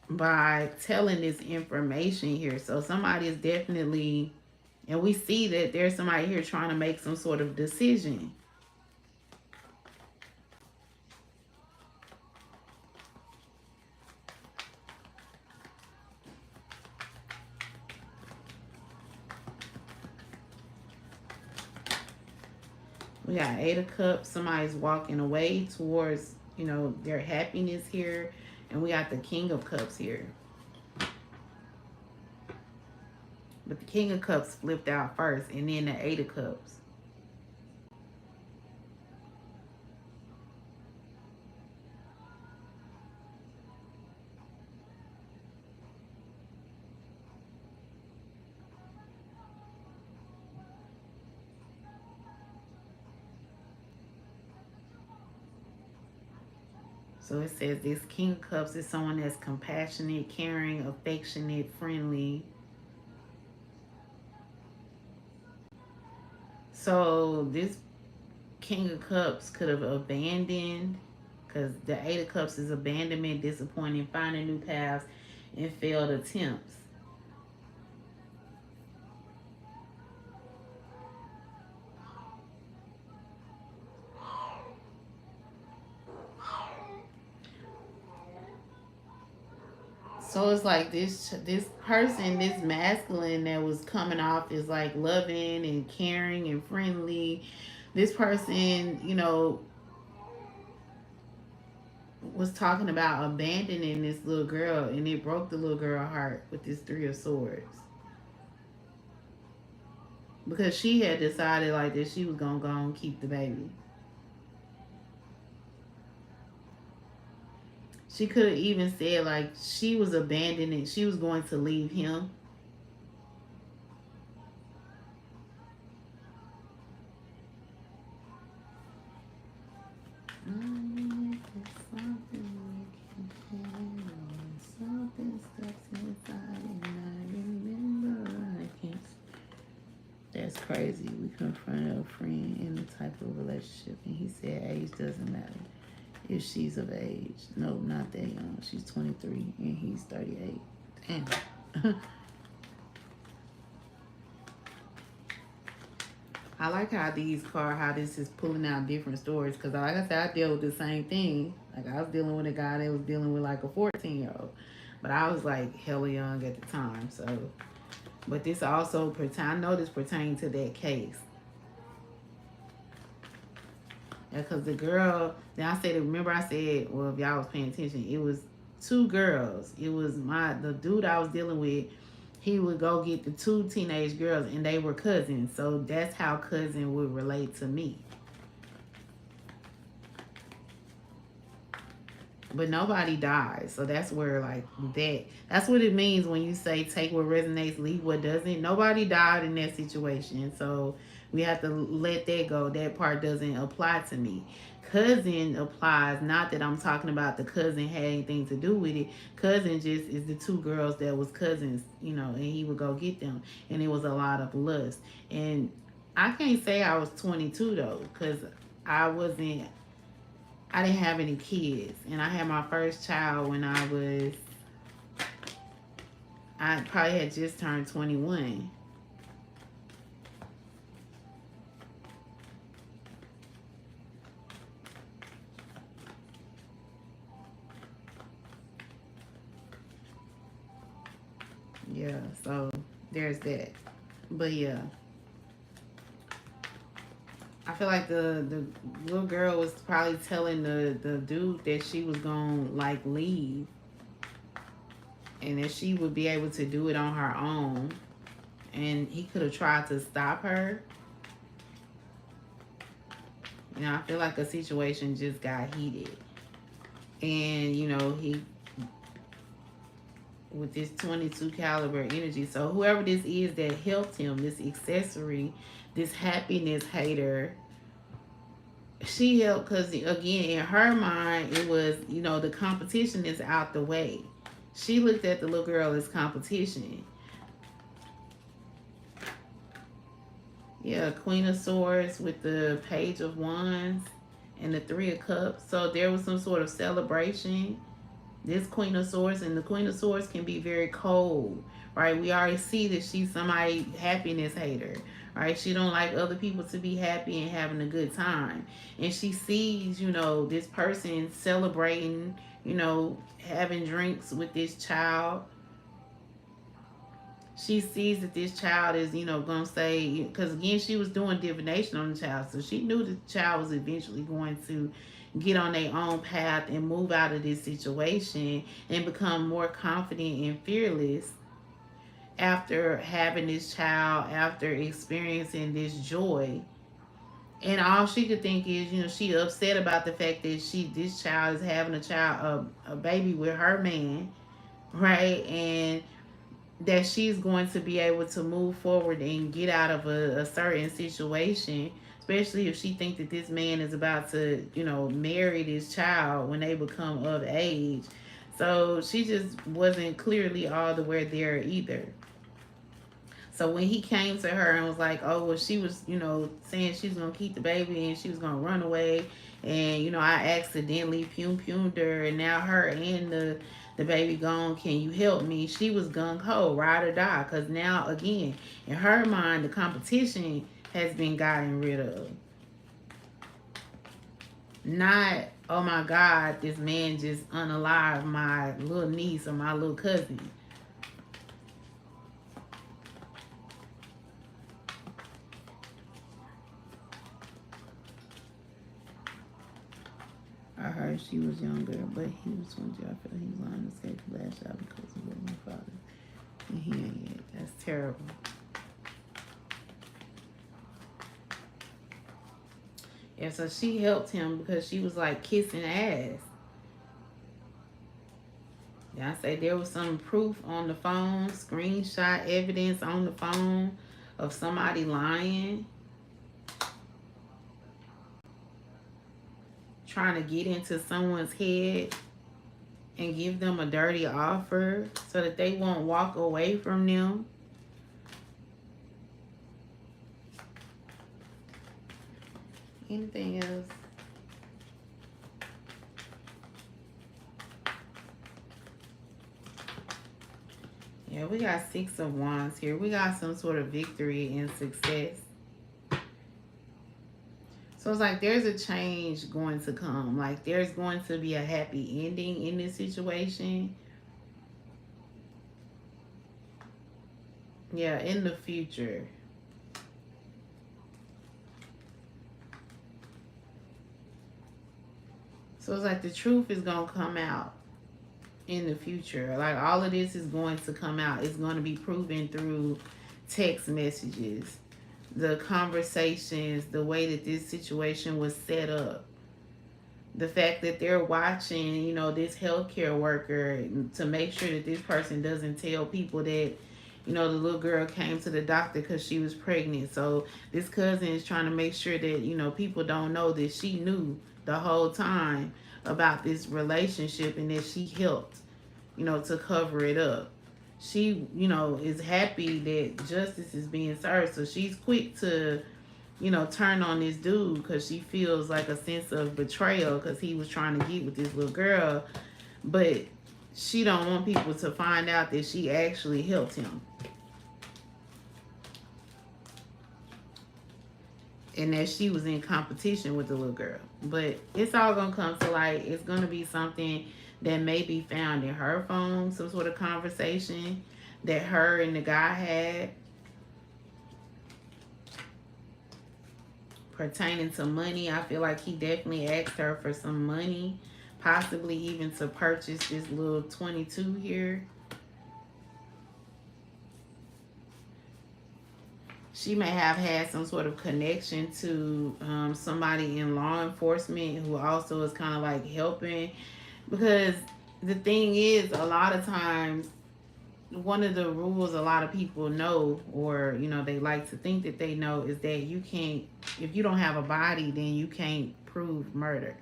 by telling this information here. So somebody is definitely, and we see that there's somebody here trying to make some sort of decision. We got 8 of Cups. Somebody's walking away towards, you know, their happiness here. And we got the King of Cups here. But the King of Cups flipped out first, and then the 8 of Cups. So it says this King of Cups is someone that's compassionate, caring, affectionate, friendly. So this King of Cups could have abandoned, because the 8 of Cups is abandonment, disappointing, finding new paths, and failed attempts. So it's like this person, this masculine that was coming off is like loving and caring and friendly. This person, you know, was talking about abandoning this little girl, and it broke the little girl heart with this 3 of Swords. Because she had decided like that she was going to go and keep the baby. She could have even said like she was abandoning, she was going to leave him. That's crazy. We confronted a friend in the type of relationship, and he said age doesn't matter. If she's of age. No, not that young. She's 23 and he's 38. Damn. I like how how this is pulling out different stories, because like I said, I deal with the same thing. Like, I was dealing with a guy that was dealing with like a 14-year-old, but I was like hella young at the time. So, but this also I know this pertains to that case. Because the girl, then I said, remember I said, well, if y'all was paying attention, it was 2 girls. It was the dude I was dealing with, he would go get the 2 teenage girls, and they were cousins. So that's how cousin would relate to me. But nobody died. So that's where, like, that's what it means when you say take what resonates, leave what doesn't. Nobody died in that situation. So We have to let that go. That part doesn't apply to me. Cousin applies. Not that I'm talking about the cousin had anything to do with it. Cousin just is the two girls that was cousins, you know, and he would go get them. And it was a lot of lust. And I can't say I was 22 though, because I wasn't, I didn't have any kids. And I had my first child when I probably had just turned 21. Yeah, so there's that. But yeah, I feel like the little girl was probably telling the dude that she was gonna like leave, and that she would be able to do it on her own, and he could have tried to stop her. You know, I feel like a situation just got heated, and you know, he with this 22 caliber energy. So whoever this is that helped him, this accessory, this happiness hater, she helped because, again, in her mind, it was, you know, the competition is out the way. She looked at the little girl as competition. Yeah, Queen of Swords with the Page of Wands and the Three of Cups. So there was some sort of celebration. This Queen of Swords, and the Queen of Swords can be very cold, right? We already see that she's somebody happiness hater, right? She don't like other people to be happy and having a good time. And she sees, you know, this person celebrating, you know, having drinks with this child. She sees that this child is, you know, going to say, because again, she was doing divination on the child. So she knew the child was eventually going to get on their own path and move out of this situation and become more confident and fearless after having this child, after experiencing this joy. And all she could think is, you know, she upset about the fact that this child is having a baby with her man, right? And that she's going to be able to move forward and get out of a certain situation, especially if she thinks that this man is about to, you know, marry this child when they become of age. So she just wasn't clearly all the way there either. So when he came to her and was like, oh, well, she was, you know, saying she was going to keep the baby and she was going to run away. And, you know, I accidentally pumed her, and now her and the baby gone. Can you help me? She was gung-ho, ride or die. Because now, again, in her mind, the competition has been gotten rid of. Not, oh my God, this man just unalived my little niece or my little cousin. I heard she was younger, but he was 20. I feel he was lying to escape the last job because he was my father. And he ain't yet. That's terrible. Yeah, so she helped him because she was like kissing ass. Yeah, I say there was some proof on the phone, screenshot evidence on the phone of somebody lying, trying to get into someone's head and give them a dirty offer so that they won't walk away from them. Anything else? Yeah, we got Six of Wands here. We got some sort of victory and success. So it's like there's a change going to come. Like there's going to be a happy ending in this situation. Yeah, in the future. So it's like the truth is going to come out in the future. Like all of this is going to come out. It's going to be proven through text messages, the conversations, the way that this situation was set up. The fact that they're watching, you know, this healthcare worker to make sure that this person doesn't tell people that, you know, the little girl came to the doctor because she was pregnant. So this cousin is trying to make sure that, you know, people don't know that she knew the whole time about this relationship and that she helped, you know, to cover it up. She, you know, is happy that justice is being served. So she's quick to, you know, turn on this dude because she feels like a sense of betrayal because he was trying to get with this little girl. But she don't want people to find out that she actually helped him. And that she was in competition with the little girl. But it's all going to come to light. It's going to be something that may be found in her phone, some sort of conversation that her and the guy had pertaining to money. I feel like he definitely asked her for some money, possibly even to purchase this little 22 here. She may have had some sort of connection to somebody in law enforcement who also is kind of like helping. Because the thing is, a lot of times, one of the rules a lot of people know, or, you know, they like to think that they know, is that you can't, if you don't have a body, then you can't prove murder.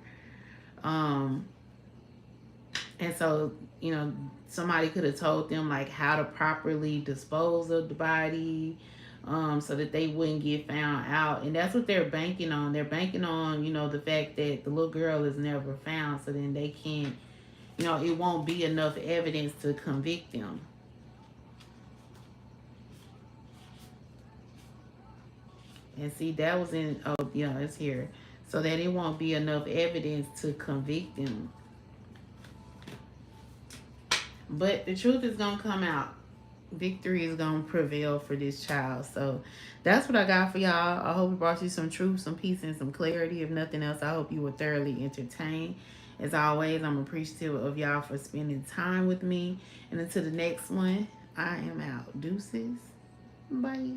And so, you know, somebody could have told them like how to properly dispose of the body, so that they wouldn't get found out. And that's what they're banking on. They're banking on, you know, the fact that the little girl is never found, so then they can't, you know, it won't be enough evidence to convict them. And see, that was in, oh yeah, it's here. So that it won't be enough evidence to convict them. But the truth is going to come out. Victory is going to prevail for this child. So that's what I got for y'all. I hope it brought you some truth, some peace, and some clarity. If nothing else, I hope you were thoroughly entertained. As always, I'm appreciative of y'all for spending time with me. And until the next one, I am out. Deuces. Bye.